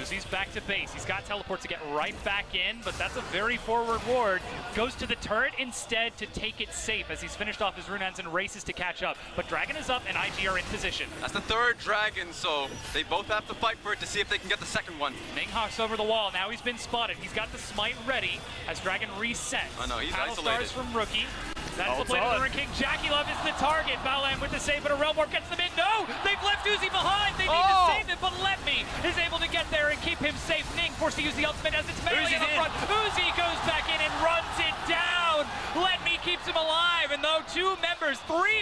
Uzi's back to base. He's got teleport to get right back in, but that's a very forward ward. Goes to the turret instead to take it safe as he's finished off his runehands and races to catch up. But Dragon is up and IG are in position. That's the 3rd Dragon, so they both have to fight for it to see if they can get the 2nd one. Ming hawks over the wall. Now he's been spotted. He's got the smite ready as Dragon resets. Oh no, he's Paddle isolated. Stars from Rookie. That's the play of the Ring King. Jackie Love is the target. Balan with the save, but a Realm Warp gets them in. No! They've left Uzi behind. They need to save it, but Letme is able to get there and keep him safe. Ning forced to use the ultimate as it's melee in the front. Uzi goes back in and runs it down. Letme keeps him alive, and though 3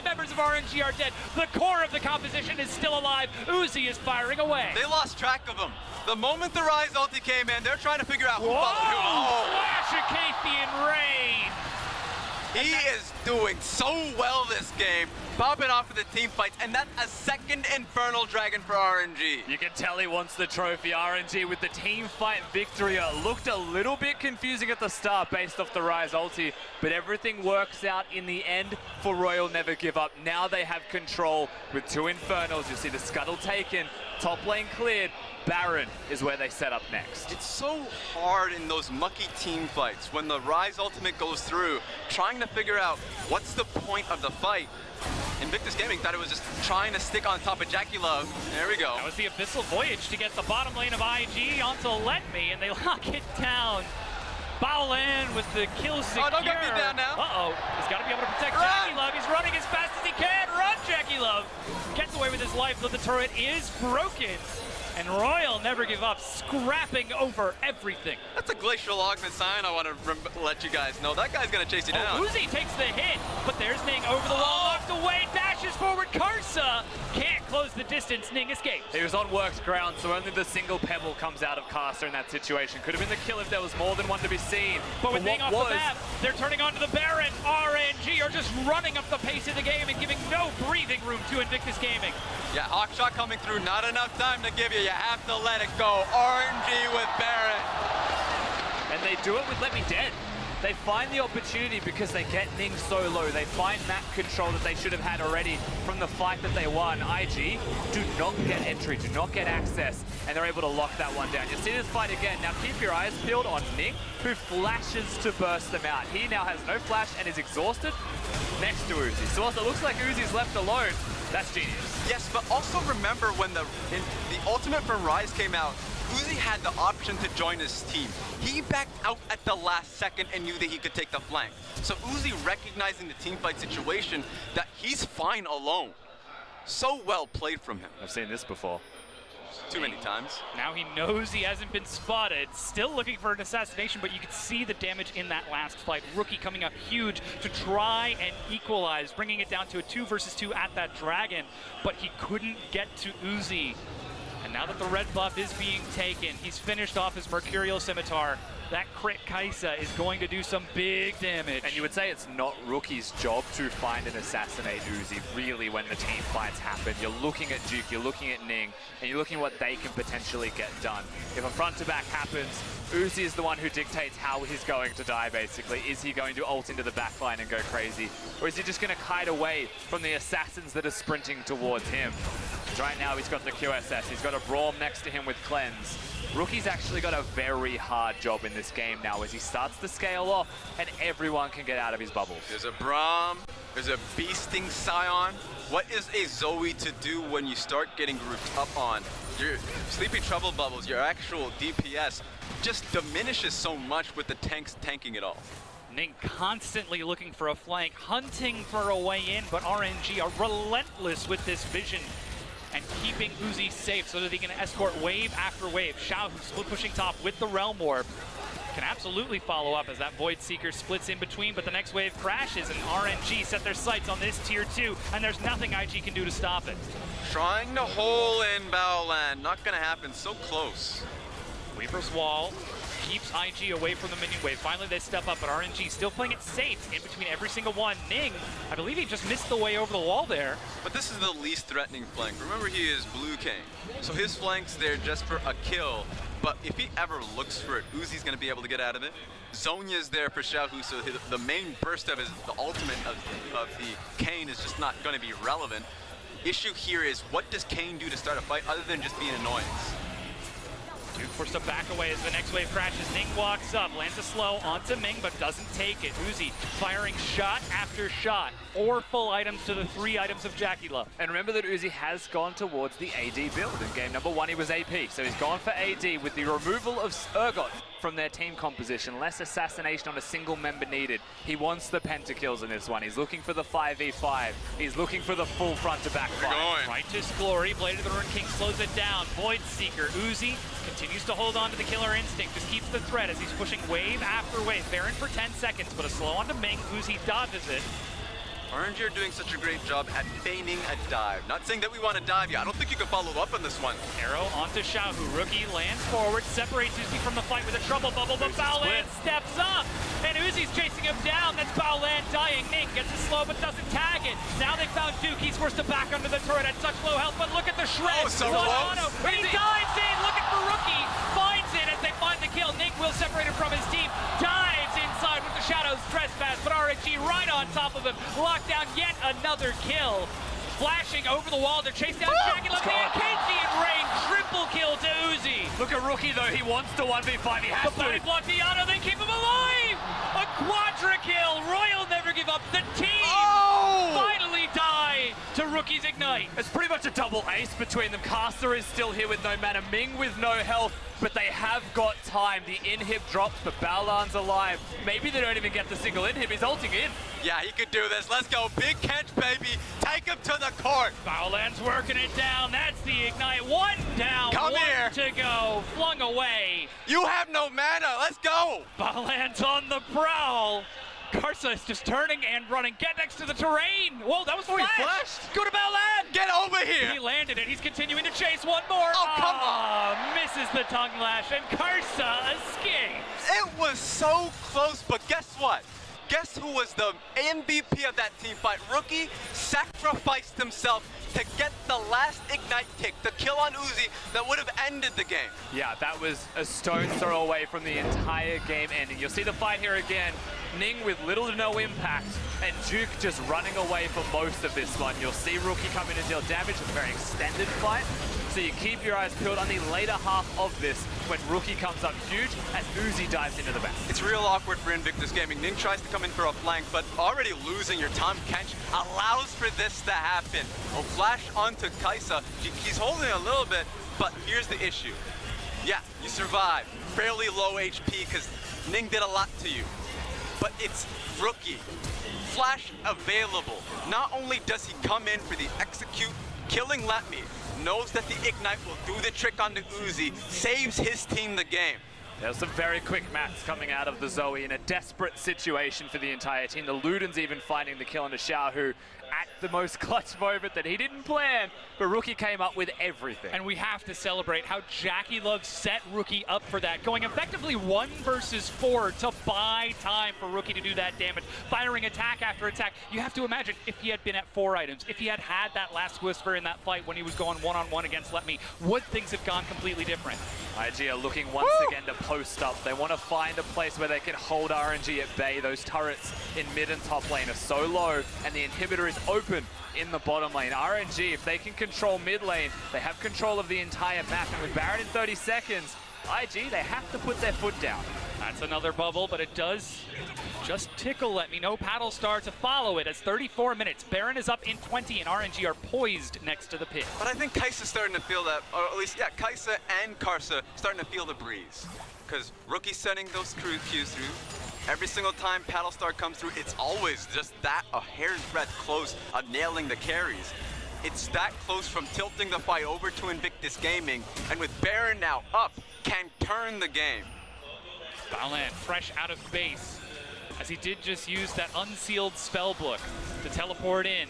members of RNG are dead, the core of the composition is still alive. Uzi is firing away. They lost track of him. The moment the Rise ulti came in, they're trying to figure out who followed who. Flash of Cathian Rain. He is doing so well this game, popping off of the team fights, and that's a second Infernal Dragon for RNG. You can tell he wants the trophy. RNG with the team fight victory. Looked a little bit confusing at the start based off the Rise ulti, but everything works out in the end for Royal Never Give Up. Now they have control with 2 Infernals. You see the scuttle taken, top lane cleared. Baron is where they set up next. It's so hard in those mucky team fights when the Rise ultimate goes through, trying to figure out what's the point of the fight. Invictus Gaming thought it was just trying to stick on top of Jackie Love. There we go. That was the Abyssal Voyage to get the bottom lane of IG onto Let Me, and they lock it down. Baolan with the kill secure. Oh, don't get me down now. Uh-oh. He's got to be able to protect Jackie Love. He's running as fast as he can. Run, Jackie Love. Gets away with his life, though the turret is broken. And Royal Never Give Up, scrapping over everything. That's a Glacial Augment sign I want to let you guys know. That guy's going to chase you down. Uzi takes the hit, but there's Ning over the wall, knocked away, dashes forward. Karsa can't close the distance. Ning escapes. He was on worked ground, so only the single pebble comes out of Karsa in that situation. Could have been the kill if there was more than one to be seen. But with Ning off the map, they're turning onto the Baron. RNG are just running up the pace of the game and giving no breathing room to Invictus Gaming. Yeah, Hawkshot coming through. Not enough time to give you. You have to let it go. RNG with Baron. And they do it with Let Me Dead. They find the opportunity because they get Ning so low. They find map control that they should have had already from the fight that they won. IG do not get entry, do not get access, and they're able to lock that one down. You see this fight again. Now keep your eyes peeled on Ning, who flashes to burst them out. He now has no flash and is exhausted next to Uzi. So also it looks like Uzi's left alone. That's genius. Yes, but also remember when the ultimate from Rise came out, Uzi had the option to join his team. He backed out at the last second and knew that he could take the flank. So Uzi, recognizing the team fight situation, that he's fine alone. So well played from him. I've seen this before. Too many times. Now he knows he hasn't been spotted. Still looking for an assassination, but you can see the damage in that last fight. Rookie coming up huge to try and equalize, bringing it down to a 2 versus 2 at that Dragon, but he couldn't get to Uzi. And now that the red buff is being taken, he's finished off his Mercurial Scimitar. That crit Kaisa is going to do some big damage. And you would say it's not Rookie's job to find and assassinate Uzi, really, when the team fights happen. You're looking at Duke, you're looking at Ning, and you're looking at what they can potentially get done. If a front-to-back happens, Uzi is the one who dictates how he's going to die, basically. Is he going to ult into the backline and go crazy? Or is he just going to kite away from the assassins that are sprinting towards him? Right now, he's got the QSS. He's got a Braum next to him with Cleanse. Rookie's actually got a very hard job in this game now as he starts to scale off and everyone can get out of his bubbles. There's a Braum, there's a Beasting Scion. What is a Zoe to do when you start getting grouped up on? Your Sleepy Trouble bubbles, your actual DPS, just diminishes so much with the tanks tanking it all. Ning constantly looking for a flank, hunting for a way in, but RNG are relentless with this vision and keeping Uzi safe so that he can escort wave after wave. Xiao, who's split pushing top with the Realm Warp, can absolutely follow up as that Void Seeker splits in between, but the next wave crashes and RNG set their sights on this tier 2, and there's nothing IG can do to stop it. Trying to hole in Baolan, not gonna happen, so close. Weaver's Wall keeps IG away from the minion wave. Finally, they step up, but RNG still playing it safe in between every single one. Ning, I believe he just missed the way over the wall there. But this is the least threatening flank. Remember, he is Blue King, so his flank's there just for a kill. But if he ever looks for it, Uzi's going to be able to get out of it. Zonya's there for Xiaohu, so the main burst of the ultimate of the Kayn is just not going to be relevant. Issue here is, what does Kayn do to start a fight other than just be an annoyance? Duke forced to back away as the next wave crashes. Ning walks up, lands a slow onto Ming, but doesn't take it. Uzi firing shot after shot. 4 full items to the 3 items of Jackie Love. And remember that Uzi has gone towards the AD build. In game number 1, he was AP, so he's gone for AD with the removal of Urgot from their team composition. Less assassination on a single member needed. He wants the pentakills in this one. He's looking for the 5v5. He's looking for the full front-to-back fight. Righteous Glory, Blade of the Ruined King slows it down. Void Seeker, Uzi continues to hold on to the Killer Instinct. Just keeps the threat as he's pushing wave after wave. Baron for 10 seconds, but a slow onto Ming. Uzi dodges it. RNG are doing such a great job at feigning a dive. Not saying that we want to dive you. I don't think you can follow up on this one. Arrow onto Xiaohu. Rookie lands forward, separates Uzi from the fight with a trouble bubble, but Baolan steps up, and Uzi's chasing him down. That's Baolan dying. Ning gets it slow but doesn't tag it. Now they found Duke. He's forced to back under the turret at such low health, but look at the shred. Oh, so One close. auto. He dives in, looking for Rookie. Finds it as they find the kill. Ning will separate him from his team. Dives inside with the Shadows trespass, but RNG right on top of him. Locked down yet another kill. Flashing over the wall to chase down Jackie Love and Casey in rain. Triple kill to Uzi. Look at Rookie though, he wants to 1v5, he has The body to. block the auto, they keep him alive! A quadra kill! Royal never give up. The team finally die to Rookie's Ignite. It's pretty much a double ace between them. Caster is still here with no mana, Ming with no health, but they have got time. The inhib drops, but Baolan's alive. Maybe they don't even get the single inhib, he's ulting in. Yeah, he could do this. Let's go. Big catch, baby. Take him to the court. Baolan's working it down. That's the Ignite. One down, Come one here. to go. Flung away. You have no mana. Let's go. Baolan's on the prowl. Karsa is just turning and running. Get next to the terrain. Whoa, that was he flash. flashed. Go to Baolan. Get over here. He landed it. He's continuing to chase one more. Oh, come on. Misses the tongue lash, and Karsa escapes. It was so close, but guess what? Guess who was the MVP of that team fight? Rookie sacrificed himself to get the last Ignite kick, the kill on Uzi that would have ended the game. Yeah, that was a stone's throw away from the entire game ending. You'll see the fight here again. Ning with little to no impact, and Duke just running away for most of this one. You'll see Rookie come in and deal damage. It's a very extended fight, so you keep your eyes peeled on the later half of this when Rookie comes up huge as Uzi dives into the back. It's real awkward for Invictus Gaming. Ning tries to come in for a flank, but already losing your Tom Kench allows for this to happen. A flash onto Kaisa. He's holding a little bit, but here's the issue. Yeah, you survive. Fairly low HP because Ning did a lot to you. But it's Rookie. Flash available. Not only does he come in for the execute, killing Let Me, knows that the Ignite will do the trick on the Uzi, saves his team the game. There's some very quick maps coming out of the Zoe in a desperate situation for the entire team. The Luden's even finding the kill on the Xiao, who at the most clutch moment that he didn't plan, but Rookie came up with everything. And we have to celebrate how Jackie Love set Rookie up for that, going effectively 1 versus 4 to buy time for Rookie to do that damage, firing attack after attack. You have to imagine if he had been at 4 items, if he had had that last whisper in that fight when he was going one-on-one against Let Me, would things have gone completely different? IG are looking once again to post up. They want to find a place where they can hold RNG at bay. Those turrets in mid and top lane are so low, and the inhibitor is open in the bottom lane. RNG, if they can control mid lane, they have control of the entire map. And with Baron in 30 seconds, IG, they have to put their foot down. That's another bubble, but it does just tickle Let Me. No Paddle Star to follow it as 34 minutes. Baron is up in 20, and RNG are poised next to the pit. But I think Kaisa's starting to feel that, or at least, yeah, Kaisa and Karsa starting to feel the breeze. Because Rookie's sending those Qs through. Every single time Paddle Star comes through, it's always just that, a hair's breadth close of nailing the carries. It's that close from tilting the fight over to Invictus Gaming, and with Baron now up, can turn the game. Baolan fresh out of base, as he did just use that unsealed spell book to teleport in.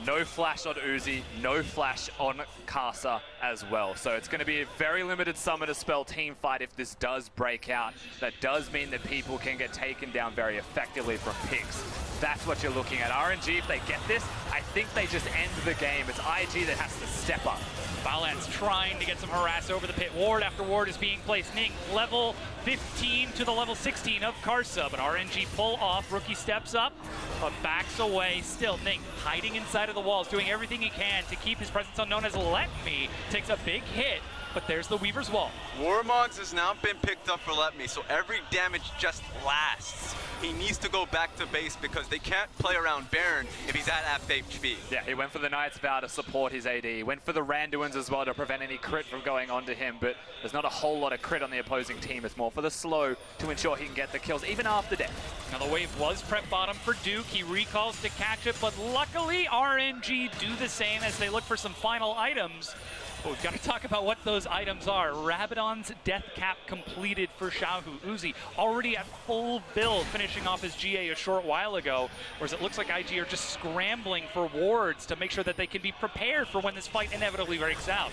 No flash on Uzi, no flash on Karsa as well. So it's going to be a very limited summoner spell team fight if this does break out. That does mean that people can get taken down very effectively from picks. That's what you're looking at. RNG, if they get this, I think they just end the game. It's IG that has to step up. Baolan's trying to get some harass over the pit. Ward after ward is being placed. Ning, level 15 to the level 16 of Karsa, but RNG pull off. Rookie steps up, but backs away. Still, Ning hiding inside of the walls, doing everything he can to keep his presence unknown as Let Me takes a big hit, but there's the Weaver's Wall. Warmogs has now been picked up for Let Me, so every damage just lasts. He needs to go back to base because they can't play around Baron if he's at half HP. Yeah, he went for the Knight's Vow to support his AD. He went for the Randuins as well to prevent any crit from going onto him, but there's not a whole lot of crit on the opposing team. It's more for the slow to ensure he can get the kills even after death. Now the wave was prep bottom for Duke. He recalls to catch it, but luckily RNG do the same as they look for some final items. Well, we've got to talk about what those items are. Rabadon's death cap completed for Xiaohu. Uzi already at full build, finishing off his GA a short while ago, whereas it looks like IG are just scrambling for wards to make sure that they can be prepared for when this fight inevitably breaks out.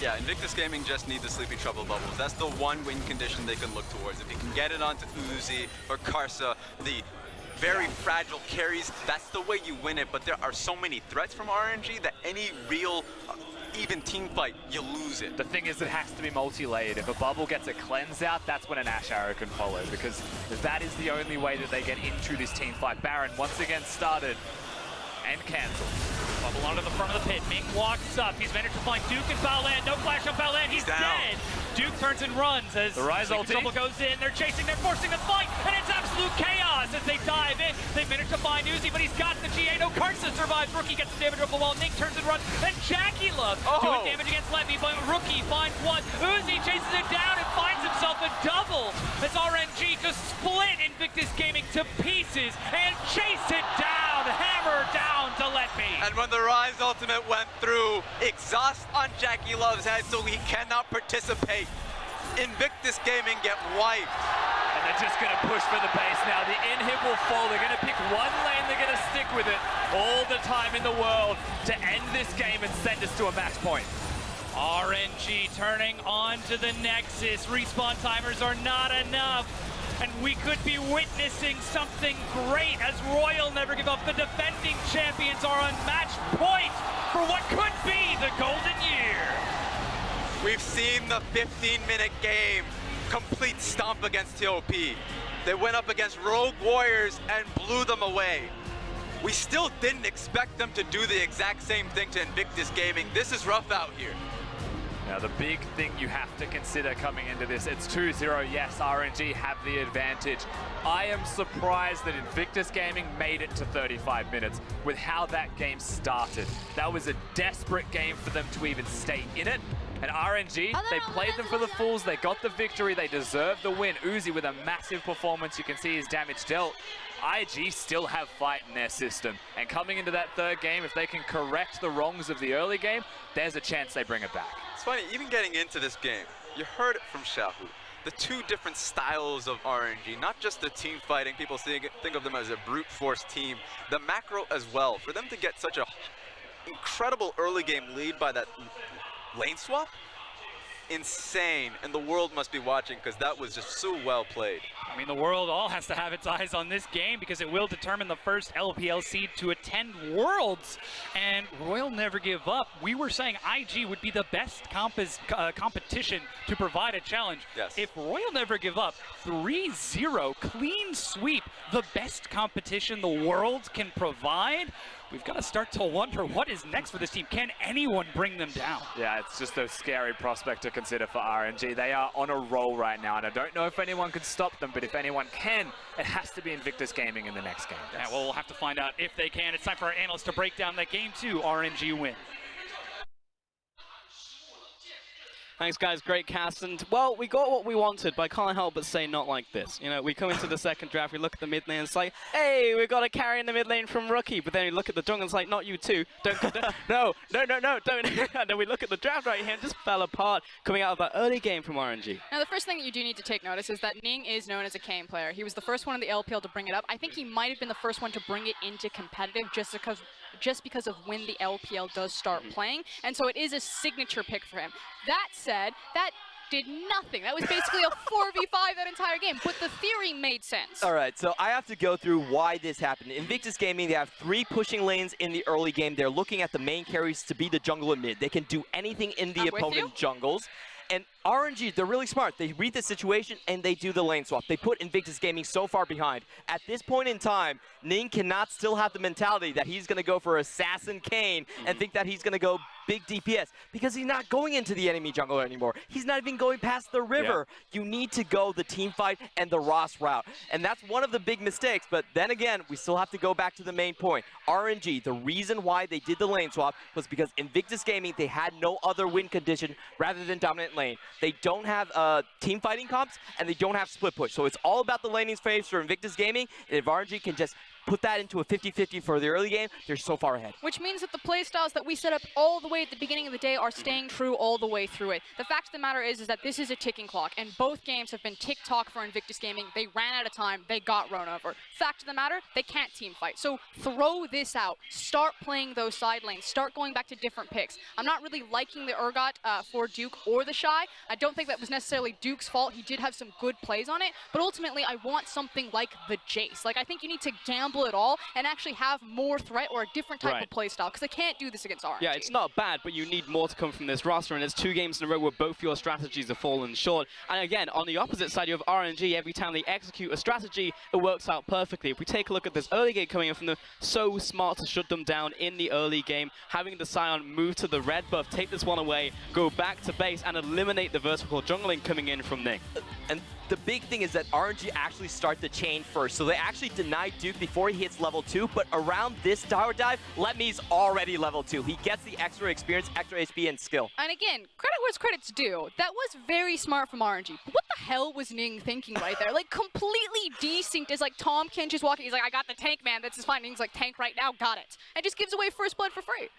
Yeah, Invictus Gaming just need the Sleepy Trouble bubbles. That's the one win condition they can look towards. If you can get it onto Uzi or Karsa, the very fragile carries, that's the way you win it. But there are so many threats from RNG that any real even team fight, you lose it. The thing is, it has to be multi-layered. If a bubble gets a cleanse out, that's when an Ash Arrow can follow, because that is the only way that they get into this team fight. Baron once again started and cancelled. Bubble onto the front of the pit. Ming walks up. He's managed to find Duke and Balan. No flash on Balan. He's dead. Duke turns and runs as the Rise ulti Trouble goes in. They're chasing. They're forcing the fight, and it's absolute chaos as they dive in. They manage to find Uzi, but he's got the GA. No, Karsa survives. Rookie gets the damage off the wall. Ning turns and runs. And Jackie Love doing damage against Levy, but Rookie finds one. Uzi chases it down and finds himself a double as RNG just split Invictus Gaming to pieces and chased it down, hammer down to Letby. And when the Rise ultimate went through, exhaust on Jackie Love's head so he cannot participate. Invictus Gaming get wiped. And they're just going to push for the base now. The inhib will fall. They're going to pick one lane. They're going to stick with it all the time in the world to end this game and send us to a match point. RNG turning on to the Nexus. Respawn timers are not enough. And we could be witnessing something great as Royal Never Give Up. The defending champions are on match point for what could be the golden year. We've seen the 15-minute game complete stomp against TOP. They went up against Rogue Warriors and blew them away. We still didn't expect them to do the exact same thing to Invictus Gaming. This is rough out here. Now the big thing you have to consider coming into this, it's 2-0, yes, RNG have the advantage. I am surprised that Invictus Gaming made it to 35 minutes with how that game started. That was a desperate game for them to even stay in it. And RNG, they played them for the fools, they got the victory, they deserved the win. Uzi with a massive performance, you can see his damage dealt. IG still have fight in their system. And coming into that third game, if they can correct the wrongs of the early game, there's a chance they bring it back. It's funny, even getting into this game, you heard it from Xiaohu. The two different styles of RNG, not just the team fighting, people think of them as a brute force team, the macro as well. For them to get such a incredible early game lead by that lane swap, insane, and the world must be watching because that was just so well played. I mean, the world all has to have its eyes on this game because it will determine the first LPL seed to attend Worlds. And Royal Never Give Up, we were saying IG would be the best competition to provide a challenge. Yes. If Royal Never Give Up, 3-0, clean sweep, the best competition the world can provide, we've got to start to wonder what is next for this team. Can anyone bring them down? Yeah, it's just a scary prospect to consider for RNG. They are on a roll right now, and I don't know if anyone can stop them, but if anyone can, it has to be Invictus Gaming in the next game. Yeah, well, we'll have to find out if they can. It's time for our analysts to break down that game 2 RNG win. Thanks, guys. Great cast. And, well, we got what we wanted, but I can't help but say not like this. You know, we come into the second draft, we look at the mid lane, it's like, hey, we got a carry in the mid lane from Rookie. But then we look at the jungle, it's like, not you too. Don't, no, don't. And then we look at the draft right here and just fell apart coming out of that early game from RNG. Now, the first thing that you do need to take notice is that Ning is known as a Kane player. He was the first one in the LPL to bring it up. I think he might have been the first one to bring it into competitive just because of when the LPL does start playing. And so it is a signature pick for him. That said, that did nothing. That was basically a 4v5 that entire game, but the theory made sense. All right, so I have to go through why this happened. Invictus Gaming, they have 3 pushing lanes in the early game. They're looking at the main carries to be the jungle and mid. They can do anything in the opponent jungles. And RNG, they're really smart. They read the situation and they do the lane swap. They put Invictus Gaming so far behind. At this point in time, Ning cannot still have the mentality that he's going to go for Assassin Kane and think that he's going to go big DPS because he's not going into the enemy jungle anymore. He's not even going past the river. Yeah. You need to go the team fight and the Ross route. And that's one of the big mistakes. But then again, we still have to go back to the main point. RNG, the reason why they did the lane swap was because Invictus Gaming, they had no other win condition rather than dominant lane. They don't have team fighting comps and they don't have split push. So it's all about the laning phase for Invictus Gaming. And if RNG can just put that into a 50-50 for the early game, they're so far ahead. Which means that the playstyles that we set up all the way at the beginning of the day are staying true all the way through it. The fact of the matter is that this is a ticking clock, and both games have been tick-tock for Invictus Gaming. They ran out of time, they got run over. Fact of the matter, they can't team fight. So throw this out, start playing those side lanes, start going back to different picks. I'm not really liking the Urgot for Duke or the Shy. I don't think that was necessarily Duke's fault. He did have some good plays on it, but ultimately I want something like the Jace. Like, I think you need to gamble it all and actually have more threat or a different type of play style, because I can't do this against RNG. Yeah, it's not bad, but you need more to come from this roster, and it's 2 games in a row where both your strategies have fallen short. And again, on the opposite side, you have RNG. Every time they execute a strategy, it works out perfectly. If we take a look at this early game coming in from them, so smart to shut them down in the early game, having the Scion move to the red buff, take this one away, go back to base, and eliminate the vertical jungling coming in from Nick. And the big thing is that RNG actually start the chain first. So they actually deny Duke before he hits level 2, but around this tower dive, Letme's already level 2. He gets the extra experience, extra HP, and skill. And again, credit where credit's due. That was very smart from RNG. But what the hell was Ning thinking right there? Like, completely desynced as, like, Tom Kinch is walking. He's like, I got the tank, man. That's fine. Ning's like, tank right now, got it. And just gives away first blood for free.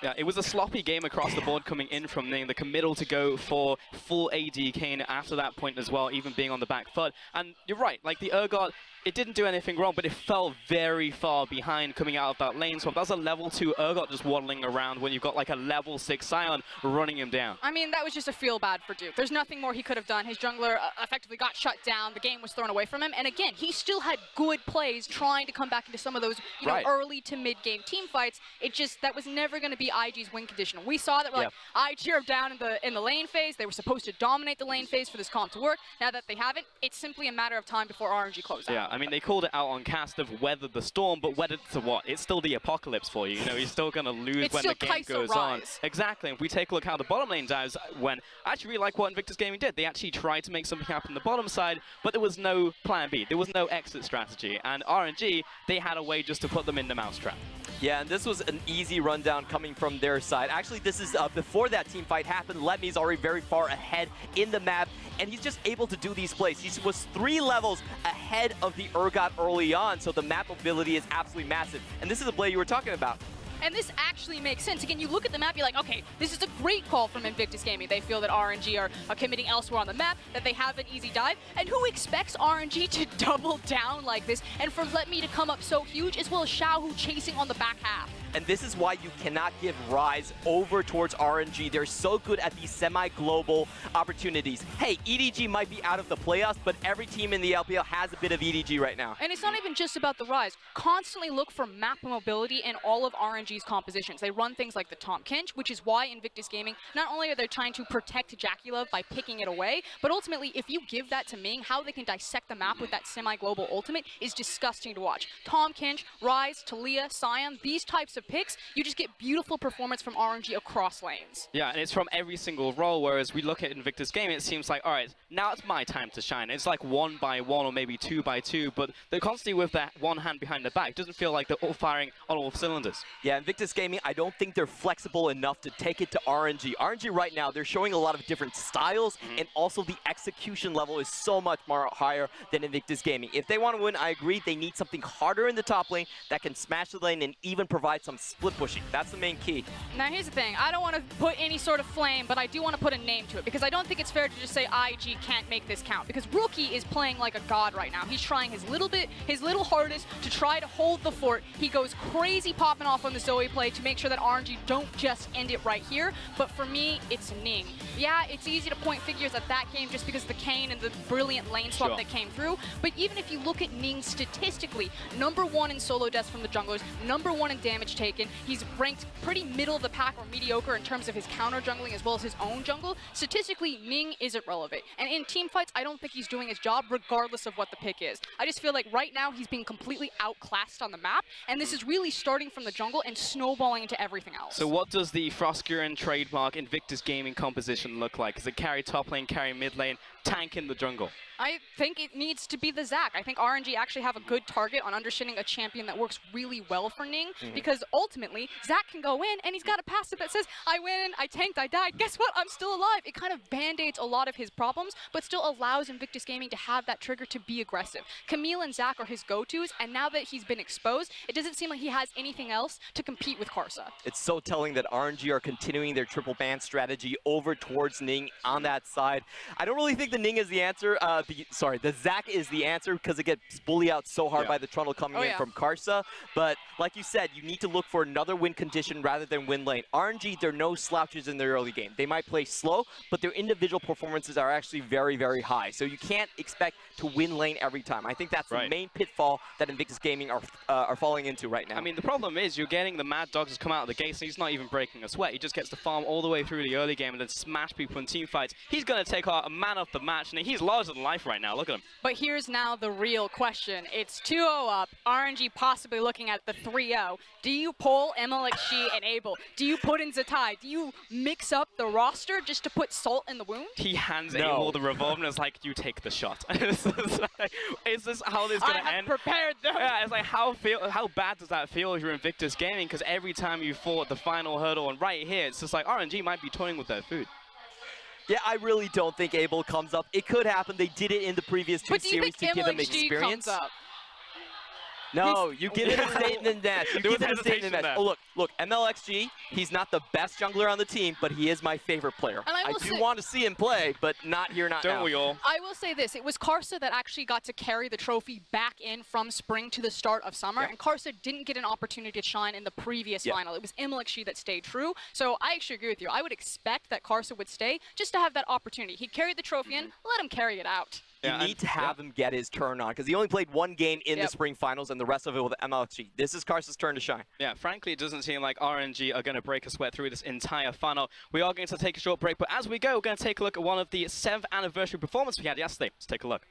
Yeah, it was a sloppy game across the board coming in from Ning. The committal to go for full AD Kane after that point as well, even being on the back foot. And you're right, like the Urgot, it didn't do anything wrong, but it fell very far behind coming out of that lane swap. That's a level 2 Urgot just waddling around when you've got like a level 6 Scion running him down. I mean, that was just a feel bad for Duke. There's nothing more he could have done. His jungler effectively got shut down. The game was thrown away from him. And again, he still had good plays trying to come back into some of those, you know, early to mid-game team fights. It just, that was never going to be IG's win condition. We saw that, like, IG are down in the lane phase. They were supposed to dominate the lane phase for this comp to work. Now that they haven't, it's simply a matter of time before RNG closes out. Yeah, I mean, they called it out on cast of weather the storm, but weathered to what? It's still the apocalypse for you. You know, you're still going to lose when the game goes on. Exactly. If we take a look how the bottom lane dives, when I actually really like what Invictus Gaming did. They actually tried to make something happen on the bottom side, but there was no plan B. There was no exit strategy. And RNG, they had a way just to put them in the mousetrap. Yeah, and this was an easy rundown coming from their side. Actually, this is before that team fight happened. Letme's already very far ahead in the map, and he's just able to do these plays. He was 3 levels ahead of the Urgot early on, so the map ability is absolutely massive. And this is the play you were talking about. And this actually makes sense. Again, you look at the map, you're like, okay, this is a great call from Invictus Gaming. They feel that RNG are committing elsewhere on the map, that they have an easy dive. And who expects RNG to double down like this and for Letme to come up so huge, as well as Xiaohu chasing on the back half? And this is why you cannot give Rise over towards RNG. They're so good at these semi-global opportunities. Hey, EDG might be out of the playoffs, but every team in the LPL has a bit of EDG right now. And it's not even just about the Rise. Constantly look for map mobility in all of RNG's compositions. They run things like the Tom Kinch, which is why Invictus Gaming, not only are they trying to protect Jackie Love by picking it away, but ultimately, if you give that to Ming, how they can dissect the map with that semi-global ultimate is disgusting to watch. Tom Kinch, Rise, Talia, Scion, these types of picks, you just get beautiful performance from RNG across lanes. Yeah, and it's from every single role, whereas we look at Invictus Gaming, it seems like, all right, now it's my time to shine. It's like 1 by 1 or maybe 2 by 2, but they're constantly with that one hand behind the back. It doesn't feel like they're all firing on all cylinders. Yeah, Invictus Gaming, I don't think they're flexible enough to take it to RNG. RNG right now, they're showing a lot of different styles, and also the execution level is so much more higher than Invictus Gaming. If they want to win, I agree, they need something harder in the top lane that can smash the lane and even provide some split pushing. That's the main key. Now here's the thing, I don't want to put any sort of flame, but I do want to put a name to it, because I don't think it's fair to just say IG can't make this count, because Rookie is playing like a god right now. He's trying his little hardest to try to hold the fort. He goes crazy popping off on the Zoe play to make sure that RNG don't just end it right here, but for me, it's Ning. Yeah, it's easy to point figures at that game just because of the Kane and the brilliant lane swap that came through, but even if you look at Ning statistically, #1 in solo deaths from the junglers, #1 in damage taken, he's ranked pretty middle of the pack or mediocre in terms of his counter jungling as well as his own jungle. Statistically, Ning isn't relevant. And in team fights, I don't think he's doing his job regardless of what the pick is. I just feel like right now he's being completely outclassed on the map, and this is really starting from the jungle and snowballing into everything else. So what does the FLICKR and trademark Invictus Gaming composition look like? Is it carry top lane, carry mid lane, tank in the jungle? I think it needs to be the Zac. I think RNG actually have a good target on understanding a champion that works really well for Ning, because ultimately, Zac can go in and he's got a passive that says, I win, I tanked, I died, guess what, I'm still alive. It kind of band-aids a lot of his problems, but still allows Invictus Gaming to have that trigger to be aggressive. Camille and Zac are his go-tos, and now that he's been exposed, it doesn't seem like he has anything else to compete with Karsa. It's so telling that RNG are continuing their triple ban strategy over towards Ning on that side. I don't really think the Ning is the answer. The Zac is the answer because it gets bullied out so hard by the Trundle coming in from Karsa. But like you said, you need to look for another win condition rather than win lane. RNG, they're no slouches in their early game. They might play slow, but their individual performances are actually very, very high. So you can't expect to win lane every time. I think that's the main pitfall that Invictus Gaming are falling into right now. I mean, the problem is you're getting the Mad Dogs to come out of the gates, and he's not even breaking a sweat. He just gets to farm all the way through the early game and then smash people in team fights. He's going to take out a man of the match, and he's larger than life right now. Look at him. But here's now the real question. It's 2-0 up. RNG possibly looking at the 3-0. Do you pull MLXG and Abel? Do you put in Zatai? Do you mix up the roster just to put salt in the wound? He hands Abel the revolver and is like, you take the shot. Is this how this is going to end? I have prepared them. Yeah, it's like, how bad does that feel if you're Invictus Gaming? Because every time you fall at the final hurdle, and right here, it's just like RNG might be toying with their food. Yeah, I really don't think Abel comes up. It could happen. They did it in the previous two series to give him experience. Comes up? No, you give him a statement dash. You give him a statement dash. Oh, look, MLXG, he's not the best jungler on the team, but he is my favorite player. And I do want to see him play, but not here, not now. Don't we all? I will say this. It was Karsa that actually got to carry the trophy back in from spring to the start of summer, and Karsa didn't get an opportunity to shine in the previous final. It was MLXG that stayed true. So I actually agree with you. I would expect that Karsa would stay just to have that opportunity. He carried the trophy in, let him carry it out. You need to have him get his turn on, because he only played one game in the spring finals, and the rest of it with MLXG. This is Karsa's turn to shine. Yeah, frankly, it doesn't seem like RNG are going to break a sweat through this entire final. We are going to take a short break, but as we go, we're going to take a look at one of the 7th anniversary performances we had yesterday. Let's take a look.